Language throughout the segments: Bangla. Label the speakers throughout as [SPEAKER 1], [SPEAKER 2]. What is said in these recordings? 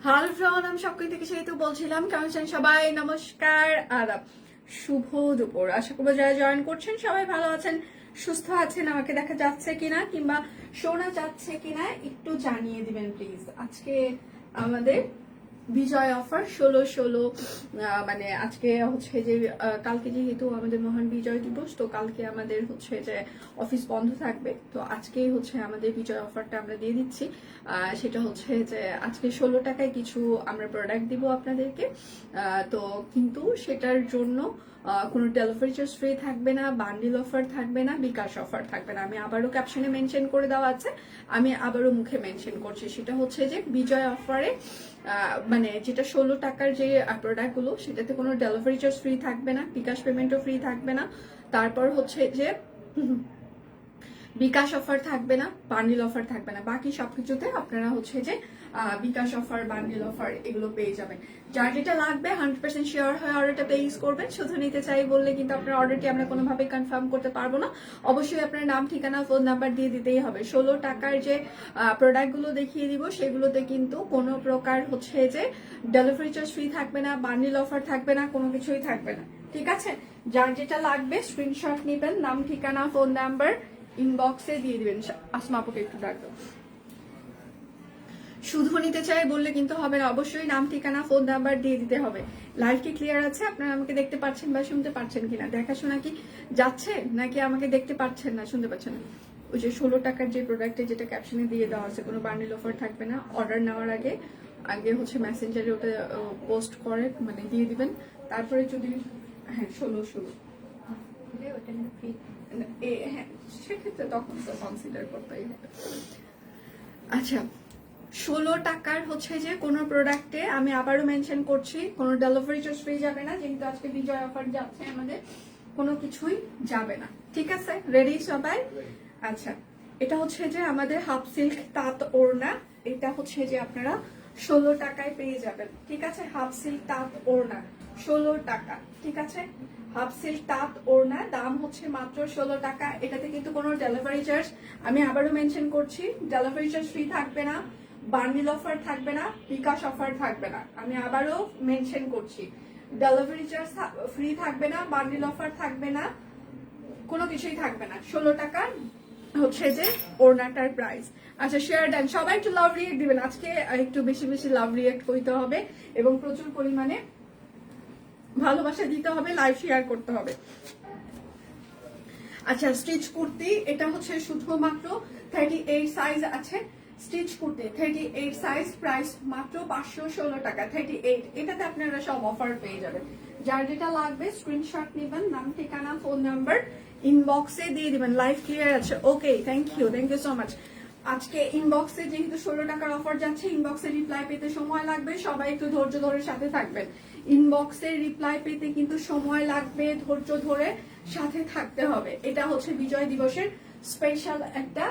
[SPEAKER 1] হ্যালো ফ্রেন্ড, আমি সবকিছু থেকে সেই তো বলছিলাম। কেমন আছেন সবাই? নমস্কার, আদাব, শুভ দুপুর। আশা করবো যারা জয়েন করছেন সবাই ভালো আছেন, সুস্থ আছেন। আমাকে দেখা যাচ্ছে কিনা কিংবা শোনা যাচ্ছে কিনা একটু জানিয়ে দিবেন প্লিজ। আজকে আমাদের বিজয় অফার 16/16, মানে আজকে হচ্ছে যে কালকে যেহেতু আমাদের মহান বিজয় দিবস, তো কালকে আমাদের হচ্ছে যে অফিস বন্ধ থাকবে, তো আজকেই হচ্ছে আমাদের বিজয় অফারটা আমরা দিয়ে দিচ্ছি। সেটা হচ্ছে যে আজকে 16 টাকায় কিছু আমরা প্রোডাক্ট দিব আপনাদেরকে। তো কিন্তু সেটার জন্য কোনো ডেলিভারি চার্জ ফ্রি থাকবে না, বান্ডিল অফার থাকবে না, বিকাশ অফার থাকবে না। আমি আবারও ক্যাপশনে মেনশন করে দেওয়া আছে, আমি আবারও মুখে মেনশন করছি। সেটা হচ্ছে যে বিজয় অফারে মানে যেটা 16 টাকার যে প্রোডাক্টগুলো, সেটাতে কোনো ডেলিভারি চার্জ ফ্রি থাকবে না, বিকাশ পেমেন্টও ফ্রি থাকবে না। তারপর হচ্ছে যে বিকাশ অফার থাকবে না, বান্ডিল অফার থাকবে না। বাকি সবকিছুতে আপনারা হচ্ছে যে বিকাশ অফার, বান্ডিল অফার এগুলো পেয়ে যাবেন। যার যেটা লাগবে 100% শিওর হয়ে অর্ডারটা প্লেস করবেন। শুধু নিতে চাই বললে কিন্তু আপনার অর্ডারটি আমরা কোনোভাবে কনফার্ম করতে পারবো না। অবশ্যই আপনার নাম, ঠিকানা, ফোন নাম্বার দিয়ে দিতেই হবে। 16 টাকার যে প্রোডাক্টগুলো দেখিয়ে দিব সেগুলোতে কিন্তু কোনো প্রকার হচ্ছে যে ডেলিভারি চার্জ ফ্রি থাকবে না, বান্ডিল অফার থাকবে না, কোনো কিছুই থাকবে না। ঠিক আছে, যার যেটা লাগবে স্ক্রিনশট নেবেন, নাম, ঠিকানা, ফোন নাম্বার ইনবক্সে দিয়ে দিবেন। আসমা আপুকে একটু ডাকবো। শুধু নিতে চাই বললে কিন্তু হবে না, অবশ্যই নাম, ঠিকানা, ফোন নাম্বার দিয়ে দিতে হবে। লাইভ কি ক্লিয়ার আছে? আপনারা আমাকে দেখতে পাচ্ছেন বা শুনতে পাচ্ছেন কিনা? দেখাশোনা কি যাচ্ছে নাকি আমাকে দেখতে পাচ্ছেন না, শুনতে পাচ্ছেন না? ওই যে 16 টাকার যে প্রোডাক্টে যেটা ক্যাপশনে দিয়ে দেওয়া আছে, কোনো বান্ডিল অফার থাকবে না। অর্ডার নেওয়ার আগে আগে হচ্ছে মেসেঞ্জারে ওটা পোস্ট করে মানে দিয়ে দিবেন। তারপরে যদি হ্যাঁ 16 হ্যাঁ সেক্ষেত্রে তখন তো কনসিডার করতেই হবে। আচ্ছা, 16 টাকার হচ্ছে যে কোনো প্রোডাক্টে আমি আবারও মেনশন করছি, কোনো ডেলিভারি চার্জ ফ্রি যাবে না। যেহেতু আজকে বিজয় অফার যাচ্ছে আমাদের, কোনো কিছুই যাবে না। ঠিক আছে, রেডি সবাই? আচ্ছা, এটা হচ্ছে যে আমাদের হাফ সিল্ক তাঁত ওড়না। এটা হচ্ছে যে আপনারা 16 টাকায় পেয়ে যাবেন। ঠিক আছে, হাফ সিল্ক তাঁত ওড়না 16 টাকা। ঠিক আছে, হাফ সিল্ক তাঁত ওড়না দাম হচ্ছে মাত্র 16 টাকা। এটাতে কিন্তু কোনো ডেলিভারি চার্জ, আমি আবারও মেনশন করছি, ডেলিভারি চার্জ ফ্রি থাকবে না, বান্ডিল অফার থাকবে না, বিকাশ অফার থাকবে না। আমি আবারও মেনশন করছি, ডেলিভারি চার্জ ফ্রি থাকবে না, বান্ডিল অফার থাকবে না, কোনো কিছুই থাকবে না। 16 টাকা হচ্ছে যে ওড়নাটার প্রাইস। আচ্ছা, শেয়ার দেন সবাই, একটু লাভ রিয়েক্ট দিবেন। আজকে একটু বেশি বেশি লাভ রিয়েক্ট করতে হবে এবং প্রচুর পরিমাণে ভালোবাসা দিতে হবে, লাইভ শেয়ার করতে হবে। আচ্ছা, স্টিচ কুর্তি, এটা হচ্ছে শুধুমাত্র 38 সাইজ আছে। স্টিচ কুর্তি 38 সাইজ, প্রাইস মাত্র 516 টাকা। 38, এটাতে আপনারা সব অফার পেয়ে যাবেন। যার যেটা লাগবে স্ক্রিনশট নেবেন, নাম, ঠিকানা, ফোন নাম্বার ইনবক্সে দিয়ে দিবেন। লাইভ ক্লিয়ার আছে? ওকে, থ্যাংক ইউ সো মাচ। আজকে ইনবক্সে যেহেতু 16 টাকার অফার যাচ্ছে, ইনবক্সে রিপ্লাই পেতে সময় লাগবে। সবাই একটু ধৈর্য ধরে সাথে থাকবেন। ইনবক্সে রিপ্লাই পেতে কিন্তু সময় লাগবে, ধৈর্য ধরে সাথে থাকতে হবে। এটা হচ্ছে বিজয় দিবসের স্পেশাল একটা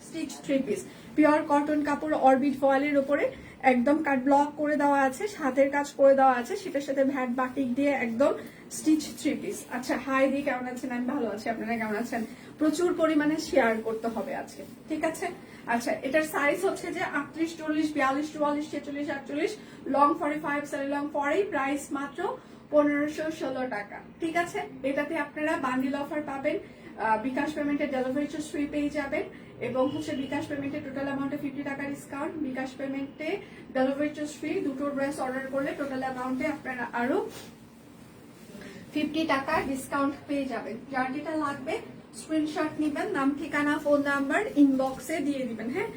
[SPEAKER 1] স্টিচ 3 পিস, পিওর কটন কাপড়, অরবিট ফয়েলের উপরে একদম কাট ব্লক করে দেওয়া আছে, হাতের কাজ করে দেওয়া আছে, সেটার সাথে ভ্যাট বাটিক দিয়ে একদম স্টিচ 3 পিস। আচ্ছা, হাই দি, কেমন আছেন? আমি ভালো আছি, আপনারা কেমন আছেন? প্রচুর পরিমাণে শেয়ার করতে হবে আজকে, ঠিক আছে? আচ্ছা, এটার সাইজ হচ্ছে যে 38, 40, 42, 44, 46, 48, লং 45, সারি লং 40, প্রাইস মাত্র 1516 টাকা। ঠিক আছে, এটাতে আপনারা বান্ডিল অফার পাবেন, বিকাশ পেমেন্টের ডেলিভারি চার্জ ফ্রি পেয়ে যাবেন এবং হচ্ছে বিকাশ পেমেন্টে টোটাল অ্যামাউন্টে 50 টাকা ডিসকাউন্ট, বিকাশ পেমেন্টে ডেলিভারি চার্জ ফ্রি। দুটো ড্রেস অর্ডার করলে টোটাল অ্যামাউন্টে আপনারা আরো 50 টাকা ডিসকাউন্ট পেয়ে যাবেন। যার যেটা লাগবে স্ক্রিনশট নেবেন, নাম, ঠিকানা, ফোন নাম্বার ইনবক্সে দিয়ে দিবেন। হ্যাঁ,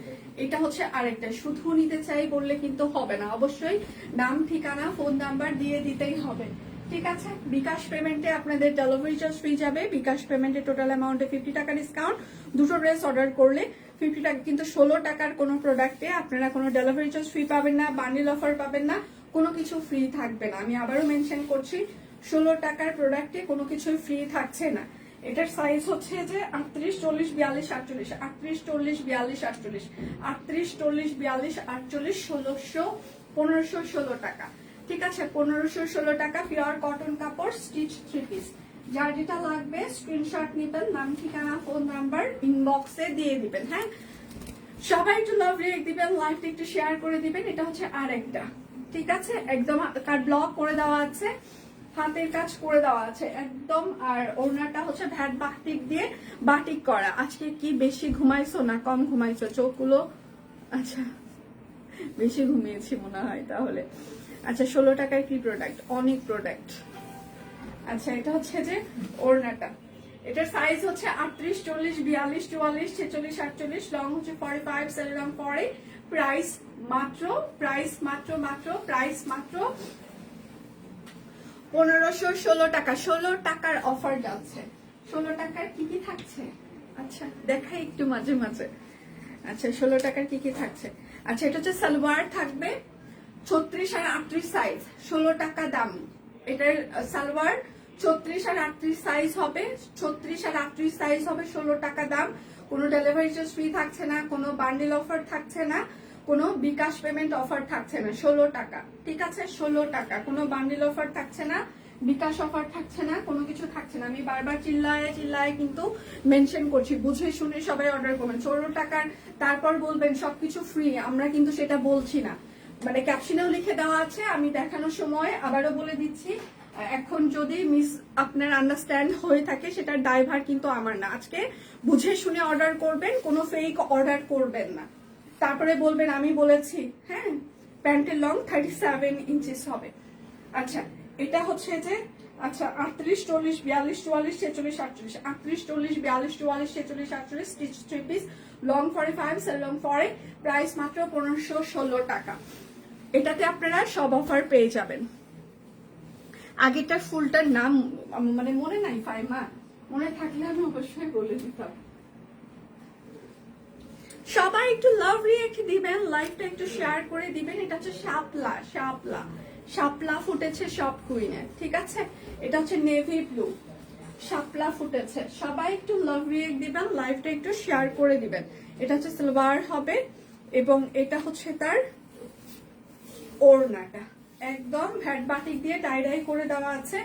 [SPEAKER 1] এটা হচ্ছে আরেকটা, শুধু নিতে চাই বললে কিন্তু হবে না, অবশ্যই নাম, ঠিকানা, ফোন নাম্বার দিয়ে দিতেই হবে। ঠিক আছে, বিকাশ পেমেন্টে আপনাদের ডেলিভারি চার্জ ফ্রি যাবে, বিকাশ পেমেন্টে টোটাল অ্যামাউন্টে 50 টাকা ডিসকাউন্ট। দুটো ড্রেস অর্ডার করলে 50 টাকা, কিন্তু 16 টাকার কোনো প্রোডাক্টে আপনারা কোনো ডেলিভারি চার্জ ফ্রি পাবেন না, বান্ডিল অফার পাবেন না, কোনো কিছু ফ্রি থাকবে না। আমি আবারও মেনশন করছি, 16 টাকার প্রোডাক্টে কোনো কিছুই ফ্রি থাকছে না। এটার সাইজ হচ্ছে যে 38, 40, 42, 48, 38, 40, 42, 48, 38, 40, 42, 48, 1516 টাকা। ঠিক আছে, 1516 টাকা, পিওর কটন কাপড়, স্টিচ 3 পিস। যার যেটা লাগবে স্ক্রিনশট নেবেন, নাম, ঠিকানা, ফোন নাম্বার ইনবক্সে দিয়ে দিবেন। হ্যাঁ, সবাই একটু লাভ রিয়েক্ট দিবেন, লাইভটা একটু শেয়ার করে দিবেন। এটা হচ্ছে আরেকটা, ঠিক আছে, একদম কাট ব্লক করে দেওয়া আছে, হাতের কাজ করে দেওয়া আছে একদম। আর ওড়নাটা হচ্ছে ভ্যাট বাটিক দিয়ে বাটিক করা। আজকে কি বেশি ঘুমাইছো না কম ঘুমাইছো? চোখগুলো আচ্ছা বেশি ঘুমিয়েছি মনে হয় তাহলে। আচ্ছা 16 টাকায় কি প্রোডাক্ট? অনেক প্রোডাক্ট। আচ্ছা এটা হচ্ছে যে ওড়নাটা, এটার সাইজ হচ্ছে 38, 40, 42, 44, 46, 48, লং হচ্ছে 45, সেল লং 40। প্রাইস মাত্র 1516 টাকা। 16 টাকার অফার যাচ্ছে। 16 টাকার কি কি থাকছে? আচ্ছা দেখাই একটু মাঝে মাঝে। আচ্ছা 16 টাকার কি কি থাকছে? আচ্ছা এটা হচ্ছে সালোয়ার থাকবে 36 আর 38 সাইজ, 16 টাকা দাম। এটার সালোয়ার 36 আর 38 সাইজ হবে, 36 আর 38 সাইজ হবে, 16 টাকা দাম। কোনো ডেলিভারি চার্জ ফ্রি থাকছে না, কোনো বান্ডেল অফার থাকছে না, কোনো বিকাশ পেমেন্ট অফার থাকছে না। 16 টাকা, ঠিক আছে, 16 টাকা। কোনো বান্ডেল অফার থাকছে না, বিকাশ অফার থাকছে না, কোনো কিছু থাকছে না। আমি বারবার চিল্লায় কিন্তু মেনশন করছি, বুঝে শুনে সবাই অর্ডার করবেন। 16 টাকার তারপর বলবেন সবকিছু ফ্রি, আমরা কিন্তু সেটা বলছি না। মানে ক্যাপশনেও লিখে দেওয়া আছে, আমি দেখানোর সময় আবারও বলে দিচ্ছি। এখন যদি মিস আপনার আন্ডারস্ট্যান্ড হয়ে থাকে সেটার ড্রাইভার কিন্তু আমার না। আজকে বুঝে শুনে অর্ডার করবেন, কোনো ফেক অর্ডার করবেন না। তারপরে বলবেন আমি বলেছি। হ্যাঁ, প্যান্টের লং 37 ইঞ্চিস হবে। আচ্ছা এটা হচ্ছে যে আচ্ছা 38, 40, 42, 44, 46, 48, 38, 40, 42, 44, 46, 48, স্টিচ 3 পিস, লং 45, সেল লং 40। প্রাইস মাত্র 1516 টাকা। এটাতে আপনারা সব অফার পেয়ে যাবেন। আগেরটার ফুলটার নাম মানে মনে নাই ফাইমা, মনে থাকলে আমি অবশ্যই বলে দিতাম। সবাই একটু লাভ রিয়েক্ট দিবেন, লাইভটা একটু শেয়ার করে দিবেন। এটা হচ্ছে শাপলা ফুটেছে সব কুইনের, ঠিক আছে। এটা হচ্ছে নেভি ব্লু, শাপলা ফুটেছে। সবাই একটু লাভ রিয়েক্ট দিবেন, লাইভটা একটু শেয়ার করে দিবেন। এটা হচ্ছে সালোয়ার হবে এবং এটা হচ্ছে তার ওড়নাটা, একদম ভ্যাট বাটিক দিয়ে টাই করে দেওয়া আছে।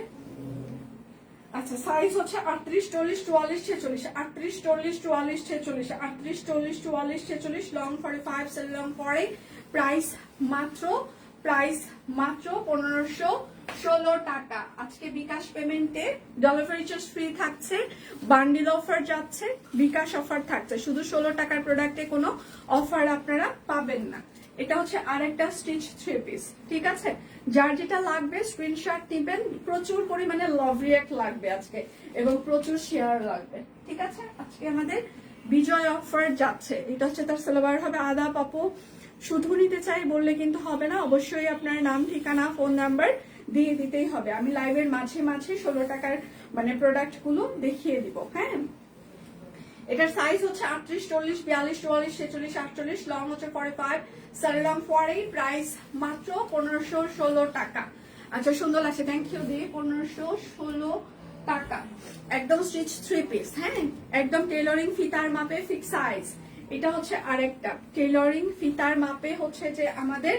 [SPEAKER 1] আচ্ছা সাইজ হচ্ছে 38, 40, 44, 46, 38, 40, 44, 46, 38, 40, 44, 46, লং 45, সেল লং 40। প্রাইস মাত্র 1516 টাকা। আজকে বিকাশ পেমেন্টে ডেলিভারি চার্জ ফ্রি থাকছে, বান্ডিল অফার যাচ্ছে, বিকাশ অফার থাকছে। শুধু 16 টাকার প্রোডাক্টে কোনো অফার আপনারা পাবেন না। এটা হচ্ছে আরেকটা স্টিচ 3 পিস, ঠিক আছে। যার যেটা লাগবে স্ক্রিনশট দিবেন। প্রচুর পরিমাণে লাভ রিয়েক্ট লাগবে আজকে এবং প্রচুর শেয়ার লাগবে, ঠিক আছে। আজকে আমাদের বিজয় অফার যাচ্ছে। এটা হচ্ছে তার সালোয়ার হবে। আদা পাপু শুধু নিতে চাই বললে কিন্তু হবে না, অবশ্যই আপনার নাম, ঠিকানা, ফোন নাম্বার দিয়ে দিতেই হবে। আমি লাইভের মাঝে 16 টাকার মানে প্রোডাক্ট গুলো দেখিয়ে দিব। হ্যাঁ, এটার সাইজ হচ্ছে 38, 40, 42, 44, 46, 48, লং হচ্ছে 45, সেল লং 40। প্রাইস মাত্র 1516 টাকা। আচ্ছা সুন্দর লাগছে, থ্যাংক ইউ দি। 1516 টাকা, একদম স্টিচ 3 পিস। হ্যাঁ, একদম টেইলরিং ফিতার মাপে ফিক্স সাইজ। এটা হচ্ছে আরেকটা টেইলরিং ফিতার মাপে হচ্ছে যে আমাদের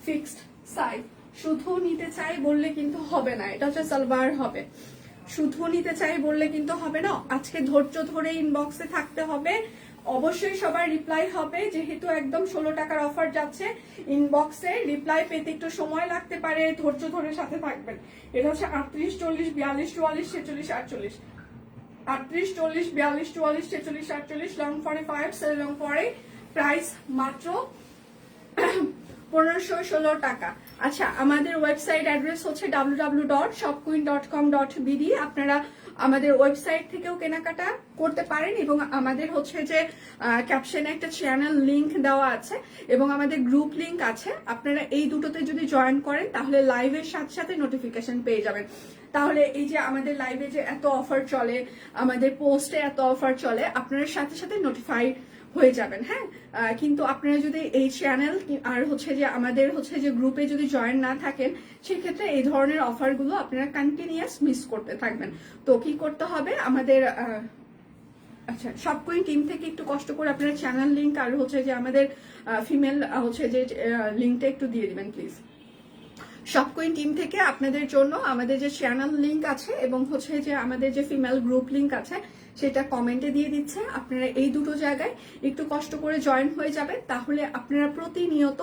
[SPEAKER 1] ফিক্সড সাইজ। শুধু নিতে চাই বললে কিন্তু হবে না। এটা হচ্ছে সালোয়ার হবে, শুধু নিতে চাই বললে কিন্তু হবে না। আজকে ধৈর্য ধরে ইনবক্সে থাকতে হবে, অবশ্যই সবার রিপ্লাই হবে। যেহেতু একদম 16 টাকার অফার যাচ্ছে, ইনবক্সে রিপ্লাই পেতে একটু সময় লাগতে পারে, ধৈর্য ধরে সাথে থাকবেন। এটা হচ্ছে 38, 40, 42, 44, 46, 48, 38, 40, 42, 44, 46, 48, লং 45, সেল লং 40। প্রাইস মাত্র 1516 টাকা। আচ্ছা আমাদের ওয়েবসাইট অ্যাড্রেস হচ্ছে www.shopqueen.com.bd। আপনারা আমাদের ওয়েবসাইট থেকেও কেনাকাটা করতে পারেন এবং আমাদের হচ্ছে যে ক্যাপশনে একটা চ্যানেল লিংক দেওয়া আছে এবং আমাদের গ্রুপ লিংক আছে। আপনারা এই দুটোতে যদি জয়েন করেন তাহলে লাইভের সাথে সাথে নোটিফিকেশন পেয়ে যাবেন। তাহলে এই যে আমাদের লাইভে যে এত অফার চলে, আমাদের পোস্টে এত অফার চলে, আপনারা সাথে সাথে নোটিফাই হয়ে যাবেন। হ্যাঁ, কিন্তু আপনারা যদি এই চ্যানেল আর হচ্ছে যে আমাদের হচ্ছে যে গ্রুপে যদি জয়েন না থাকেন, সেক্ষেত্রে এই ধরনের অফারগুলো আপনারা কন্টিনিউয়াস মিস করতে থাকবেন। তো কি করতে হবে আমাদের আচ্ছা শপকুইন টিম থেকে একটু কষ্ট করে আপনারা চ্যানেল লিংক আর হচ্ছে যে আমাদের ফিমেল হচ্ছে যে লিংকটা একটু দিয়ে দিবেন প্লিজ। শপ কুইন টিম থেকে আপনাদের জন্য আমাদের যে চ্যানেল লিংক আছে এবং হচ্ছে যে আমাদের যে ফিমেল গ্রুপ লিংক আছে সেটা কমেন্টে দিয়ে দিচ্ছে। আপনারা এই দুটো জায়গায় একটু কষ্ট করে জয়েন হয়ে যাবেন, তাহলে আপনারা প্রতিনিয়ত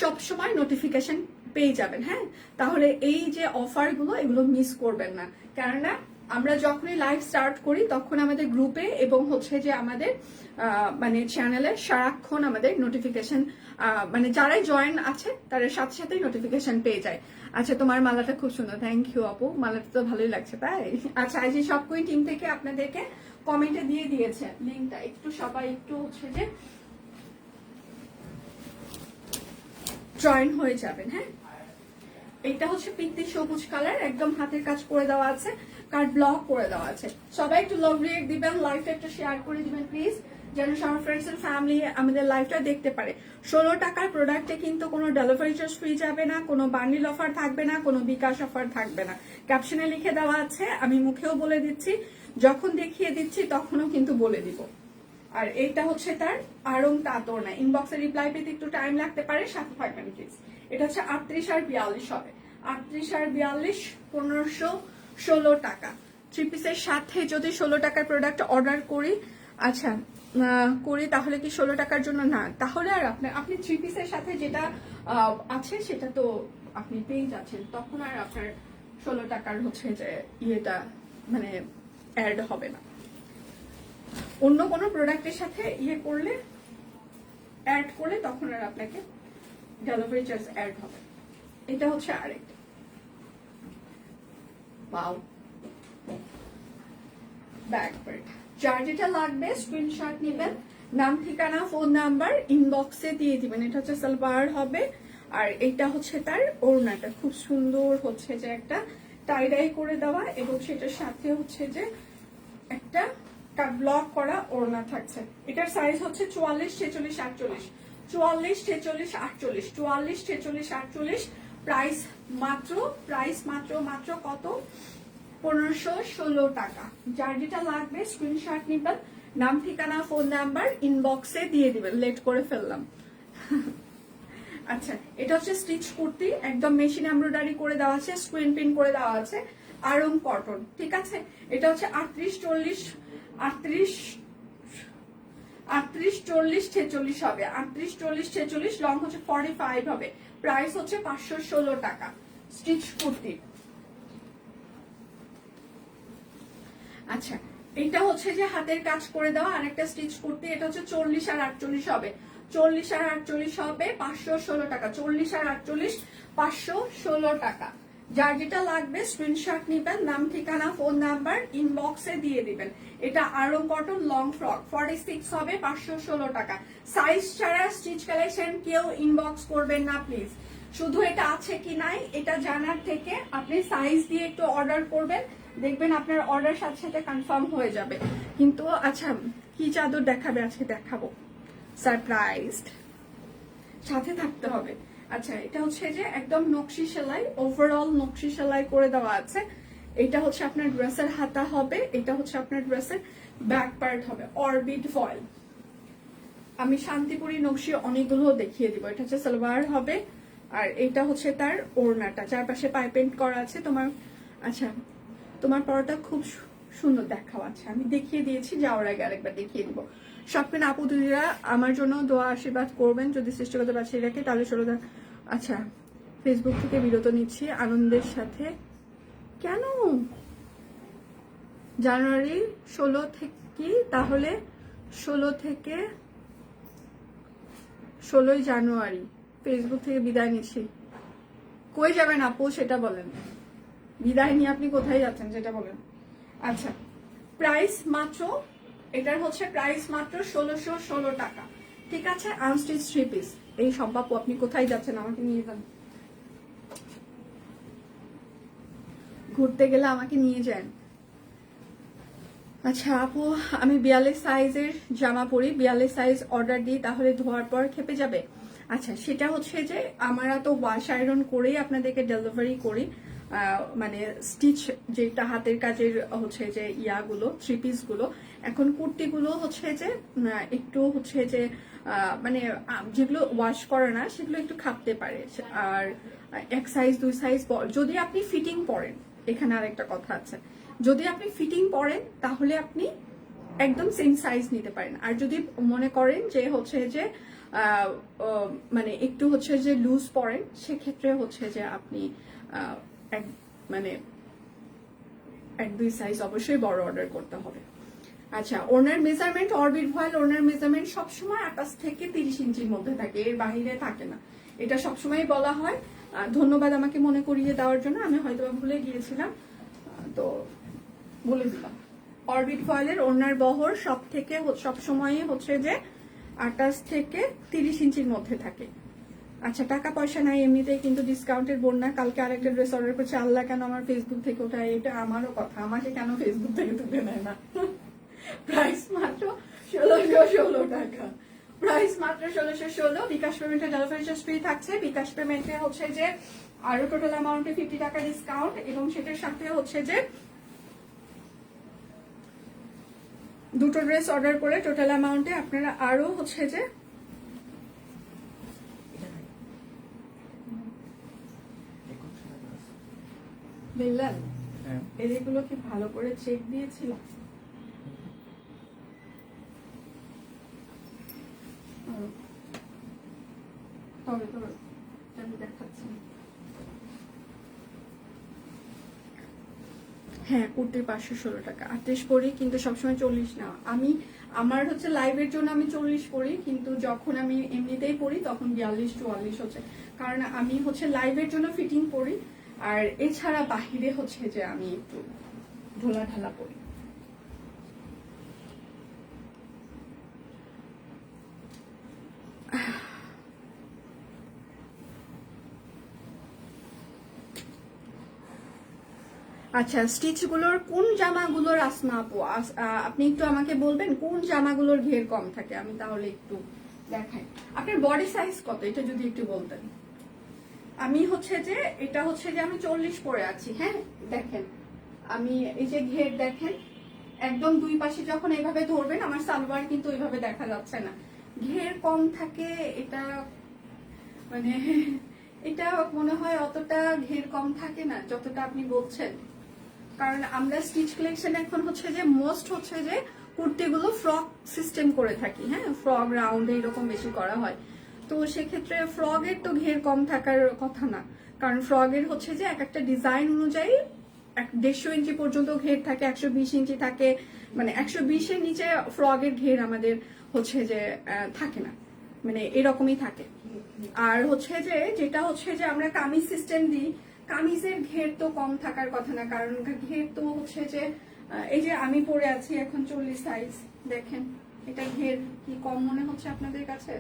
[SPEAKER 1] সবসময় নোটিফিকেশন পেয়ে যাবেন। হ্যাঁ, তাহলে এই যে অফারগুলো এগুলো মিস করবেন না, কেননা আমরা যখনই লাইভ স্টার্ট করি তখন আমাদের গ্রুপে এবং হচ্ছে যে আমাদের মানে চ্যানেলে সারাক্ষণ আমাদের নোটিফিকেশন মানে যারাই জয়েন আছে তাদের সাথে সাথেই নোটিফিকেশন পেয়ে যায়। আচ্ছা, তোমার মালাটা খুব সুন্দর, থ্যাংক ইউ আপু, মালাটা তো ভালোই লাগছে তাই। আচ্ছা, এই যে শপ কুইন টিম থেকে আপনাদেরকে কমেন্টে দিয়ে দিয়েছে লিঙ্কটা, একটু সবাই একটু হচ্ছে যে জয়েন হয়ে যাবেন। হ্যাঁ, এটা হচ্ছে পিত্তি সবুজ কালার, একদম হাতের কাজ করে দেওয়া আছে, কার্ড ব্লক করে দেওয়া আছে। সবাই একটু লাভ রিয়েক্ট দিবেন, লাইভটা একটু শেয়ার করে দিবেন প্লিজ, যেন সবার ফ্রেন্ডস এন্ড ফ্যামিলি আমাদের লাইভটা দেখতে পারে। 16 টাকার প্রোডাক্টে কিন্তু কোনো ডেলিভারি চার্জ ফ্রি যাবে না, কোনো বান্ডিল অফার থাকবে না, কোনো বিকাশ অফার থাকবে না। ক্যাপশনে লিখে দেওয়া আছে, আমি মুখেও বলে দিচ্ছি, যখন দেখিয়ে দিচ্ছি তখনও কিন্তু বলে দিব। আর এইটা হচ্ছে তার আড়ং তাঁতর না, ইনবক্সে রিপ্লাই পেতে একটু টাইম লাগতে পারে, সাথে থাকবেন প্লিজ। এটা হচ্ছে 38 আর 42 হবে, 38 আর 42 1516 টাকা। 3 পিসের সাথে যদি 16 টাকার প্রোডাক্ট অর্ডার করি, আচ্ছা করি, তাহলে কি 16 টাকার জন্য না, তাহলে আর আপনি 3 পিসের সাথে যেটা আছে সেটা তো আপনি পেয়ে যাচ্ছেন, তখন আর আপনার 16 টাকার হচ্ছে যে ইয়েটা মানে অ্যাড হবে না। অন্য কোনো প্রোডাক্টের সাথে ইয়ে করলে অ্যাড করলে তখন আর আপনাকে ডেলিভারি চার্জ অ্যাড হবে। এটা হচ্ছে আরেকটা। Wow, back part. যার যেটা লাগবে স্ক্রিনশট নেবেন, নাম ঠিকানা ফোন নাম্বার ইনবক্সে দিয়ে দিবেন। এটা হচ্ছে সালোয়ার হবে, আর এটা হচ্ছে তার ওড়নাটা, খুব সুন্দর হচ্ছে যে একটা টাই ডাই করে দেওয়া, এবং সেটার সাথে হচ্ছে যে একটা কাট ব্লক করা ওড়না থাকছে। এটার সাইজ হচ্ছে 44 46 48, 44 46 48, 44 46 48। প্রাইস মাত্র মাত্র কত, 1516 টাকা। যার যেটা লাগবে স্ক্রিনশট নিবেন, নাম ঠিকানা ফোন নাম্বার ইনবক্সে দিয়ে দিবেন। লেট করে ফেললাম। আচ্ছা, এটা হচ্ছে স্টিচ কুর্তি, একদম মেশিন এমব্রয়ডারি করে দেওয়া আছে, স্ক্রিন প্রিন্ট করে দেওয়া আছে, আরং কটন। ঠিক আছে, এটা হচ্ছে 38 40 38 38 40 46 হবে, 38 40 46, লং হচ্ছে 45 হবে। প্রাইস হচ্ছে 516 টাকা স্টিচ কুর্তি। আচ্ছা, এটা হচ্ছে যে হাতের কাজ করে দেওয়া আরেকটা স্টিচ কুর্তি, এটা হচ্ছে 40 আর 48 হবে, 40 আর 48 হবে 516 টাকা, 40 আর 48 516 টাকা। যার যেটা লাগবে স্ক্রিনশট নিবেন, নাম ঠিকানা ফোন নাম্বার ইনবক্সে দিয়ে দিবেন। এটা আরং কটন লং ফ্রক, 46 হবে, 516 টাকা। সাইজ ছাড়া স্টিচ কালেকশন কেউ ইনবক্স করবেন না প্লিজ। শুধু এটা আছে কি নাই এটা জানার থেকে আপনি সাইজ দিয়ে একটু অর্ডার করবেন, দেখবেন আপনার অর্ডার সাথে সাথে কনফার্ম হয়ে যাবে। কিন্তু আচ্ছা, কি চাদর দেখাবে আজকে, দেখাবো সারপ্রাইজড, সাথে থাকতে হবে। আচ্ছা, এটা হচ্ছে যে একদম নকশি সেলাই, ওভারঅল নকশি সেলাই করে দেওয়া আছে। এটা হচ্ছে আপনার ড্রেসের হাতা হবে, এটা হচ্ছে আপনার ড্রেসের ব্যাক পার্ট হবে, অরবিট ফয়েল। আমি শান্তিপুরি নকশি অনেকগুলো দেখিয়ে দিব। এটা হচ্ছে সালোয়ার হবে, আর এটা হচ্ছে তার ওড়নাটা, চারপাশে পাইপেন্ট করা আছে তোমার। আচ্ছা, তোমার পরোটা খুব সুন্দর দেখাও। আচ্ছা, আমি দেখিয়ে দিয়েছি, যাওয়ার আগে আরেকবার দেখিয়ে দিব। সবকিন আপু দিদিরা আমার জন্য দোয়া আশীর্বাদ করবেন, যদি সৃষ্টিগত বাঁচিয়ে রাখে তাহলে 16। আচ্ছা, ফেসবুক থেকে বিরত নিচ্ছি আনন্দের সাথে। কেন জানুয়ারি 16 থেকে, তাহলে 16 থেকে 16ই জানুয়ারি ফেসবুক থেকে বিদায় নিচ্ছি। কই যাবেন আপু সেটা বলেন, বিদায় নিয়ে আপনি কোথায় যাচ্ছেন সেটা বলেন। আচ্ছা, প্রাইস মাত্র, এটার হচ্ছে প্রাইস মাত্র 1616 টাকা। ঠিক আছে, আনস্টিচ 3 পিস। এই সব বাপু আপনি কোথায় যাচ্ছেন, আমাকে নিয়ে যান, ঘুরতে গেলে আমাকে নিয়ে যান। আচ্ছা আপু, আমি 42 সাইজের জামা পরি, 42 সাইজ অর্ডার দিই, তাহলে ধোয়ার পর খেপে যাবে? আচ্ছা, সেটা হচ্ছে যে আমরা তো ওয়াশ আয়রন করেই আপনাদেরকে ডেলিভারি করি, মানে স্টিচ যেটা হাতের কাজের হচ্ছে যে ইয়াগুলো 3 পিস গুলো। এখন কুর্তিগুলো হচ্ছে যে একটু হচ্ছে যে মানে যেগুলো ওয়াশ করে না সেগুলো একটু খাপতে পারে, আর এক সাইজ 2 সাইজ যদি আপনি ফিটিং পরেন, এখানে আরেকটা কথা আছে, যদি আপনি ফিটিং পরেন তাহলে আপনি একদম সেম সাইজ নিতে পারেন। আর যদি মনে করেন যে হচ্ছে যে মানে একটু হচ্ছে যে লুজ পরেন, সেক্ষেত্রে হচ্ছে যে আপনি মানে 1-2 সাইজ অবশ্যই বড় অর্ডার করতে হবে। আচ্ছা, ওনার মেজারমেন্ট, অরবিট ভয়েল ওনার মেজারমেন্ট সবসময় 28 থেকে 30 ইঞ্চির মধ্যে থাকে, এর বাইরে থাকে না, এটা সবসময় বলা হয়। ধন্যবাদ আমাকে মনে করিয়ে দেওয়ার জন্য, আমি হয়তো ভুলে গিয়েছিলাম, তো বলে দিলাম। অরবিট ভয়েলের ওনার বহর সবসময় হচ্ছে যে 28 থেকে 30 ইঞ্চির মধ্যে থাকে। আচ্ছা, টাকা পয়সা নাই এমনিতেই, কিন্তু ডিসকাউন্টের বন্যা। কালকে আরেকটা ড্রেস অর্ডার করছে, আল্লাহ কেন আমার ফেসবুক থেকে ওঠায়, এটা আমারও কথা, আমাকে কেন ফেসবুক থেকে তুলে নেয় না। প্রাইস মাত্র 1616 টাকা, প্রাইস মাত্র 1616। বিকাশ পেমেন্টে ডেলিভারি চার্জ ফ্রি থাকছে। বিকাশ পেমেন্টে হচ্ছে যে আরো টোটাল অ্যামাউন্টে 50 টাকা ডিসকাউন্ট, এবং সেটার সাথে হচ্ছে যে দুটো ড্রেস অর্ডার করে টোটাল অ্যামাউন্টে আপনারা আরো হচ্ছে যে বললেন এগুলো কি ভালো করে চেক দিয়েছিলাম? দেখাচ্ছি। হ্যাঁ, কুর্তির 516 টাকা। 28 পরি, কিন্তু সবসময় 40 না। আমি আমার হচ্ছে লাইভের জন্য আমি 40 পরি, কিন্তু যখন আমি এমনিতেই পরি তখন 42-44 হচ্ছে, কারণ আমি হচ্ছে লাইভের জন্য ফিটিং পরি, আর এছাড়া বাহিরে হচ্ছে যে আমি একটু ঢোলা ঢালা পরি। আচ্ছা, স্টিচগুলোর কোন জামাগুলোর আসমা আপু আপনি একটু আমাকে বলবেন কোন জামাগুলোর ঘের কম থাকে, আমি তাহলে একটু দেখাই। আপনার বডি সাইজ কত এটা যদি একটু বলতেন। আমি হচ্ছে যে এটা হচ্ছে যে আমি 40 পরে আছি। হ্যাঁ, দেখেন আমি এই যে ঘের দেখেন, একদম দুই পাশে যখন এইভাবে ধরবেন আমার সালোয়ার কিন্তু ওইভাবে দেখা যাচ্ছে না, ঘের কম থাকে। এটা মানে এটা মনে হয় অতটা ঘের কম থাকে না যতটা আপনি বলছেন, কারণ আমরা স্টিচ কালেকশন এখন হচ্ছে যে মোস্ট হচ্ছে যে কুর্তিগুলো ফ্রক সিস্টেম করে থাকি। হ্যাঁ, ফ্রক রাউন্ড এরকম বেশি করা হয়, তো সেক্ষেত্রে ফ্রকের তো ঘের কম থাকার কথা না, কারণ ফ্রকের হচ্ছে যে এক একটা ডিজাইন অনুযায়ী 150 ইঞ্চি পর্যন্ত ঘের থাকে, 120 ইঞ্চি থাকে, মানে 120-এর নিচে ফ্রকের ঘের আমাদের হচ্ছে যে থাকে না, মানে এরকমই থাকে। আর হচ্ছে যে যেটা হচ্ছে যে আমরা কামিজ সিস্টেম দিই, কামিজের ঘের তো কম থাকার কথা না, কারণ ঘের তো হচ্ছে যে এই যে আমি পরে আছি এখন 40 সাইজ, দেখেন এটা ঘের কি কম মনে হচ্ছে আপনাদের কাছে?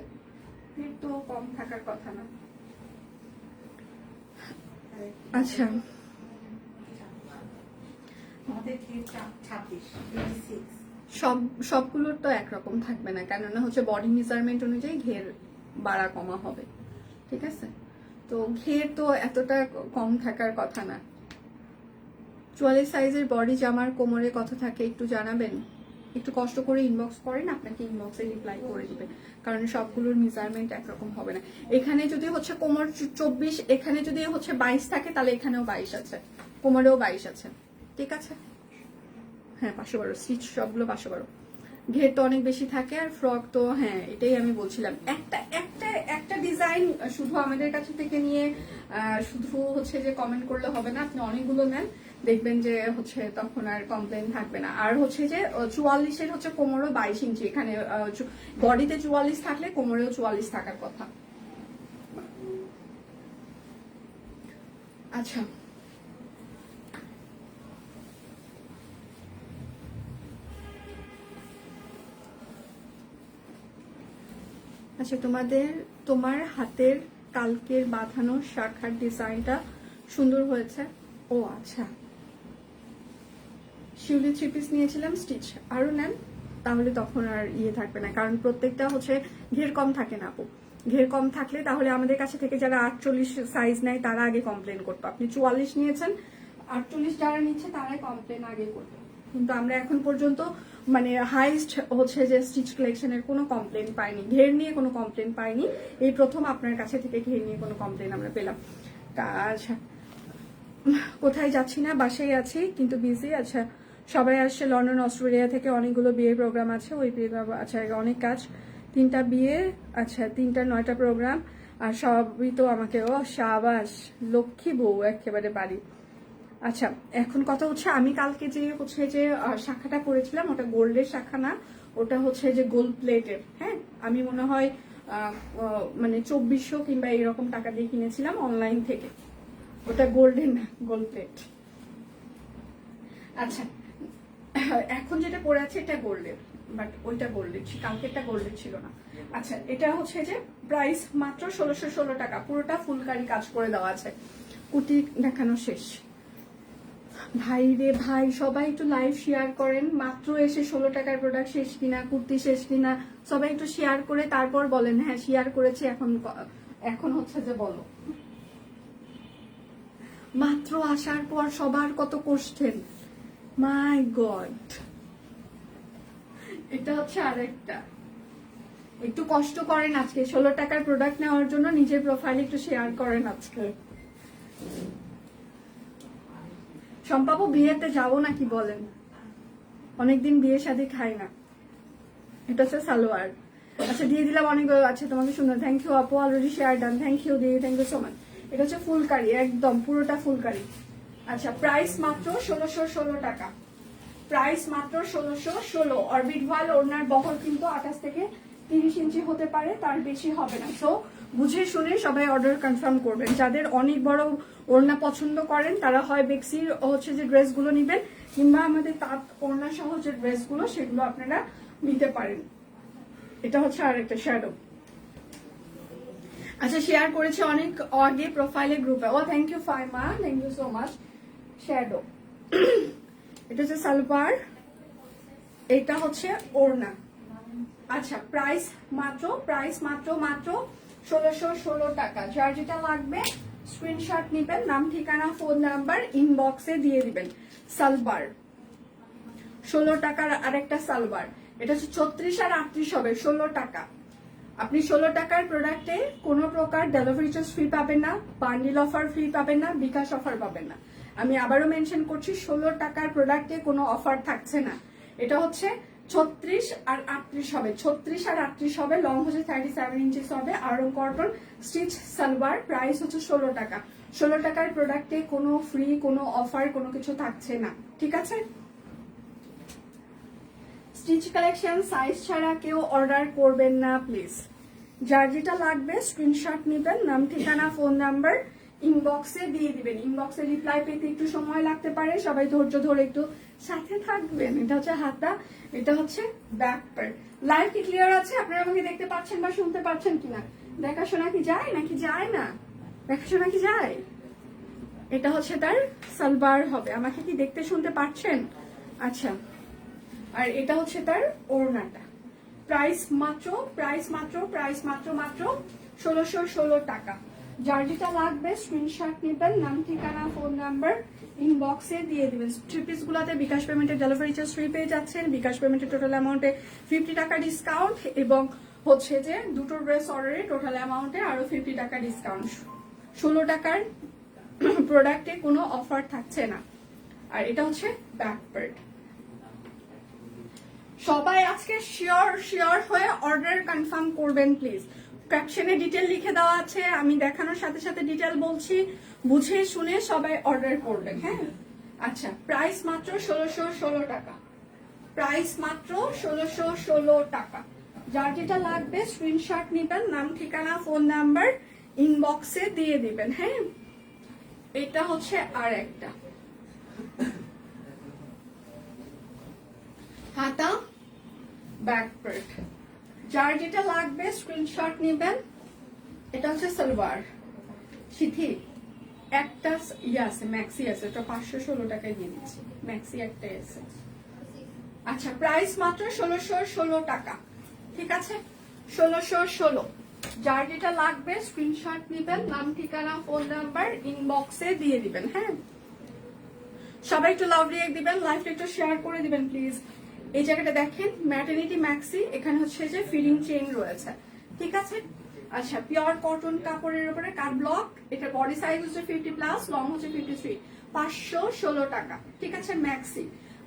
[SPEAKER 1] ঘের তো কম থাকার কথা না। আচ্ছা, সবগুলোর তো একরকম থাকবে না, কেননা হচ্ছে বডি মেজারমেন্ট অনুযায়ী ঘের বাড়া কমা হবে, ঠিক আছে? তো ঘের তো এতটা কম থাকার কথা না। 44 সাইজের বডি জামার কোমরে কত থাকে একটু জানাবেন, একটু কষ্ট করে ইনবক্স করেন, আপনাকে ইনবক্সে রিপ্লাই করে দিবে, কারণ সবগুলোর মেজারমেন্ট একরকম হবে না। এখানে যদি হচ্ছে কোমর 24, এখানে যদি হচ্ছে 22 থাকে, তাহলে এখানেও 22 আছে, কোমরেও 22 আছে, ঠিক আছে? হ্যাঁ, 512 স্টিচ সবগুলো 512। ঘের তো অনেক বেশি থাকে, আর ফ্রক তো হ্যাঁ এটাই আমি বলছিলাম, একটা ডিজাইন শুধু আমাদের কাছে থেকে নিয়ে শুধু হচ্ছে যে কমেন্ট করলে হবে না, আপনি অনেকগুলো নেন, দেখবেন যে হচ্ছে তখন আর কমপ্লেন থাকবে না। আর হচ্ছে যে 44-এর হচ্ছে কোমরও 22 ইঞ্চি, এখানে বডিতে 44 থাকলে কোমরেও 44 থাকার কথা। আচ্ছা, আচ্ছা তোমার হাতের কালকের বাঁধানো শাখার ডিজাইনটা সুন্দর হয়েছে। ও আচ্ছা, শিউলি 3 পিস নিয়েছিলাম স্টিচ, আরো নেন তাহলে তখন আর ইয়ে থাকবে না, কারণ প্রত্যেকটা হচ্ছে ঘের কম থাকে না আপু। ঘের কম থাকলে তাহলে আমাদের কাছে থেকে যারা 48 সাইজ নেয় তারা আগে কমপ্লেন করতো, আপনি 44 নিয়েছেন, 48 যারা নিচ্ছে তারাই কমপ্লেন আগে করতো, কিন্তু আমরা এখন পর্যন্ত মানে হাইস্ট হচ্ছে যে স্টিচ কালেকশনের কোনো কমপ্লেন পাইনি, ঘের নিয়ে কোনো কমপ্লেন পাইনি, এই প্রথম আপনার কাছে থেকে ঘের নিয়ে কোনো কমপ্লেন আমরা পেলাম। টাকা। আচ্ছা, কোথায় যাচ্ছি না, বাসায় আছি কিন্তু বিজি। আচ্ছা, সবাই আসছে লন্ডন অস্ট্রেলিয়া থেকে, অনেকগুলো বিয়ের প্রোগ্রাম আছে, ওই প্রোগ্রাম। আচ্ছা, অনেক কাজ, 3টা বিয়ে, আচ্ছা 3টা 9টা প্রোগ্রাম, আর সবই তো আমাকে, ও সাবাস, লক্ষ্মী বউ একেবারে বাড়ি। আচ্ছা, এখন কথা হচ্ছে, আমি কালকে যে হচ্ছে যে শাখাটা করেছিলাম, ওটা গোল্ডের শাখা না, ওটা হচ্ছে যে গোল্ড প্লেটের। হ্যাঁ, আমি মনে হয় মানে 2400 কিংবা এরকম টাকা দিয়ে কিনেছিলাম অনলাইন থেকে। ওটা গোল্ডের না, গোল্ড প্লেট। আচ্ছা, এখন যেটা পরে আছে এটা গোল্ডের, বাট ওইটা গোল্ডের, কালকেরটা গোল্ডের ছিল না। আচ্ছা, এটা হচ্ছে যে প্রাইস মাত্র 1616 টাকা, পুরোটা ফুলকারি কাজ করে দেওয়া আছে। কুটি দেখানো শেষ। ভাই রে ভাই, সবাই একটু লাইভ শেয়ার করেন। মাত্র এসে 16 টাকার প্রোডাক্ট শেষ কিনা, কুর্তি শেষ কিনা, সবাই একটু শেয়ার করে তারপর বলেন হ্যাঁ শেয়ার করেছি। এখন হচ্ছে যে বলো, মাত্র আসার পর সবার কত কোশ্চেন, মাই গড। এটা হচ্ছে আরেকটা, একটু কষ্ট করেন আজকে 16 টাকার প্রোডাক্ট নেওয়ার জন্য, নিজের প্রোফাইলে একটু শেয়ার করেন আজকে। সম্পাবু বিয়েতে যাবো নাকি বলেন, অনেকদিন বিয়ে শাদী খাই না। এটা হচ্ছে সালোয়ার। আচ্ছা, দিয়ে দিলাম অনেকগুলো। আচ্ছা, তোমাকে সুন্দর, থ্যাংক ইউ আপু, already share done, thank you দিদি, থ্যাংক ইউ সো মাচ। এটা হচ্ছে ফুলকারি, একদম পুরোটা ফুলকারি। আচ্ছা, প্রাইস মাত্র 1616 টাকা, প্রাইস মাত্র 1616। অরবিট ভয়েল ওড়নার বহর কিন্তু 28 থেকে 30 ইঞ্চি হতে পারে, তার বেশি হবে না। সো বুঝে শুনে সবাই অর্ডার কনফার্ম করবেন। যাদের অনেক বড় ওড়না পছন্দ করেন তারা হয় বেক্সির হচ্ছে যে ড্রেসগুলো নেবেন, কিংবা আমাদের তাঁত ওড়না সহ যে ড্রেসগুলো সেগুলো আপনারা নিতে পারেন। এটা হচ্ছে আরেকটা শ্যাডো। আচ্ছা, শেয়ার করেছে অনেক আগে প্রোফাইলে গ্রুপে। ও thank you Faima, thank you so much. Shadow, এটা হচ্ছে সালোয়ার, এটা হচ্ছে ওড়না। আচ্ছা, প্রাইস মাত্র মাত্র 1616 টাকা। যার যেটা লাগবে স্ক্রিনশট নেবেন, নাম ঠিকানা ফোন নাম্বার ইনবক্সে দিয়ে দিবেন। সালোয়ার 16 টাকার আরেকটা সালোয়ার, এটা হচ্ছে 36 আর 38 হবে, 16 টাকা। আপনি 16 টাকার প্রোডাক্টে কোনো প্রকার ডেলিভারি চার্জ ফ্রি পাবেন না, বান্ডিল অফার ফ্রি পাবেন না, বিকাশ অফার পাবেন না। আমি আবারও মেনশন করছি, 16 টাকার প্রোডাক্টে কোনো অফার থাকছে না। এটা হচ্ছে 36 আর 38 হবে, 36 আর 38 হবে, লং হচ্ছে 37 ইঞ্চিস হবে, Aarong cotton stitch salwar. Price হচ্ছে 16 টাকা। 16 টাকার প্রোডাক্টে কোনো ফ্রি, কোনো অফার, কোনো কিছু থাকছে না, ঠিক আছে? স্টিচ কালেকশন সাইজ ছাড়া কেউ অর্ডার করবেন না প্লিজ। যার যেটা লাগবে স্ক্রিনশট নেবেন, নাম ঠিকানা ফোন নাম্বার ইনবক্সে দিয়ে দিবেন। ইনবক্সে রিপ্লাই পেতে একটু সময় লাগতে পারে, সবাই ধৈর্য ধরে একটু সাথে থাকবেন। এটা হচ্ছে হাতা, এটা হচ্ছে ব্যাক পার্ট। লাইভ কি ক্লিয়ার আছে? আপনারা আমাকে দেখতে পাচ্ছেন বা শুনতে পাচ্ছেন কিনা? দেখাশোনা কি যায় নাকি যায় না? দেখাশোনা কি যায়? এটা হচ্ছে তার সালোয়ার হবে। আমাকে কি দেখতে শুনতে পাচ্ছেন? আচ্ছা, আর এটা হচ্ছে তার ওড়নাটা। প্রাইস মাত্র 1616 টাকা। যার যেটা লাগবে স্ক্রিনশট নেবেন, নাম ঠিকানা ফোন নাম্বার ইনবক্সে দিয়ে দিবেন। থ্রি পিস গুলাতে বিকাশ পেমেন্টের ডেলিভারি চার্জ ফ্রি পেয়ে যাচ্ছেন। বিকাশ পেমেন্টের টোটাল অ্যামাউন্টে 50 টাকা ডিসকাউন্ট, এবং হচ্ছে যে দুটো ড্রেস অর্ডারে টোটাল অ্যামাউন্টে আরো 50 টাকা ডিসকাউন্ট। 16 টাকার প্রোডাক্টে কোনো অফার থাকছে না। আর এটা হচ্ছে ব্যাক পার্ট। সবাই আজকে শিওর হয়ে অর্ডার কনফার্ম করবেন প্লিজ। ক্যাপশনে ডিটেল লিখে দেওয়া আছে, আমি দেখানোর সাথে সাথে ডিটেল বলছি, বুঝে শুনে সবাই অর্ডার করবেন। হ্যাঁ, আচ্ছা, প্রাইস মাত্র 1616 টাকা, প্রাইস মাত্র 1616 টাকা। যার যেটা লাগবে স্ক্রিনশট নেবেন, নাম ঠিকানা ফোন নাম্বার ইনবক্সে দিয়ে দিবেন। হ্যাঁ, এটা হচ্ছে আর একটা হাতা ব্যাক পার্ট। যার যেটা লাগবে স্ক্রিনশট নেবেন। এটা হচ্ছে সালোয়ার। সিথি একটা ইয়ে আছে, ম্যাক্সি আছে, এটা 516 টাকায় দিয়ে দিচ্ছি, ম্যাক্সি একটাই আছে। আচ্ছা, প্রাইস মাত্র 1616 টাকা, ঠিক আছে? 1616। যার যেটা লাগবে স্ক্রিনশট নেবেন, নাম ঠিকানা ফোন নাম্বার ইনবক্সে দিয়ে দিবেন। হ্যাঁ, সবাই একটু লাভ রিয়েক্ট দিবেন, লাইভটা একটু শেয়ার করে দিবেন প্লিজ। এই জায়গাটা দেখেন, ম্যাটারনিটি ম্যাক্সি, এখানে হচ্ছে যে ফিডিং চেইন রয়েছে, ঠিক আছে? আচ্ছা পিওর কটন কাপড়ের উপরে কাট ব্লক, এটা বডি সাইজ হচ্ছে 50+, লং হচ্ছে 53, 516 টাকা। ঠিক আছে, ম্যাক্সি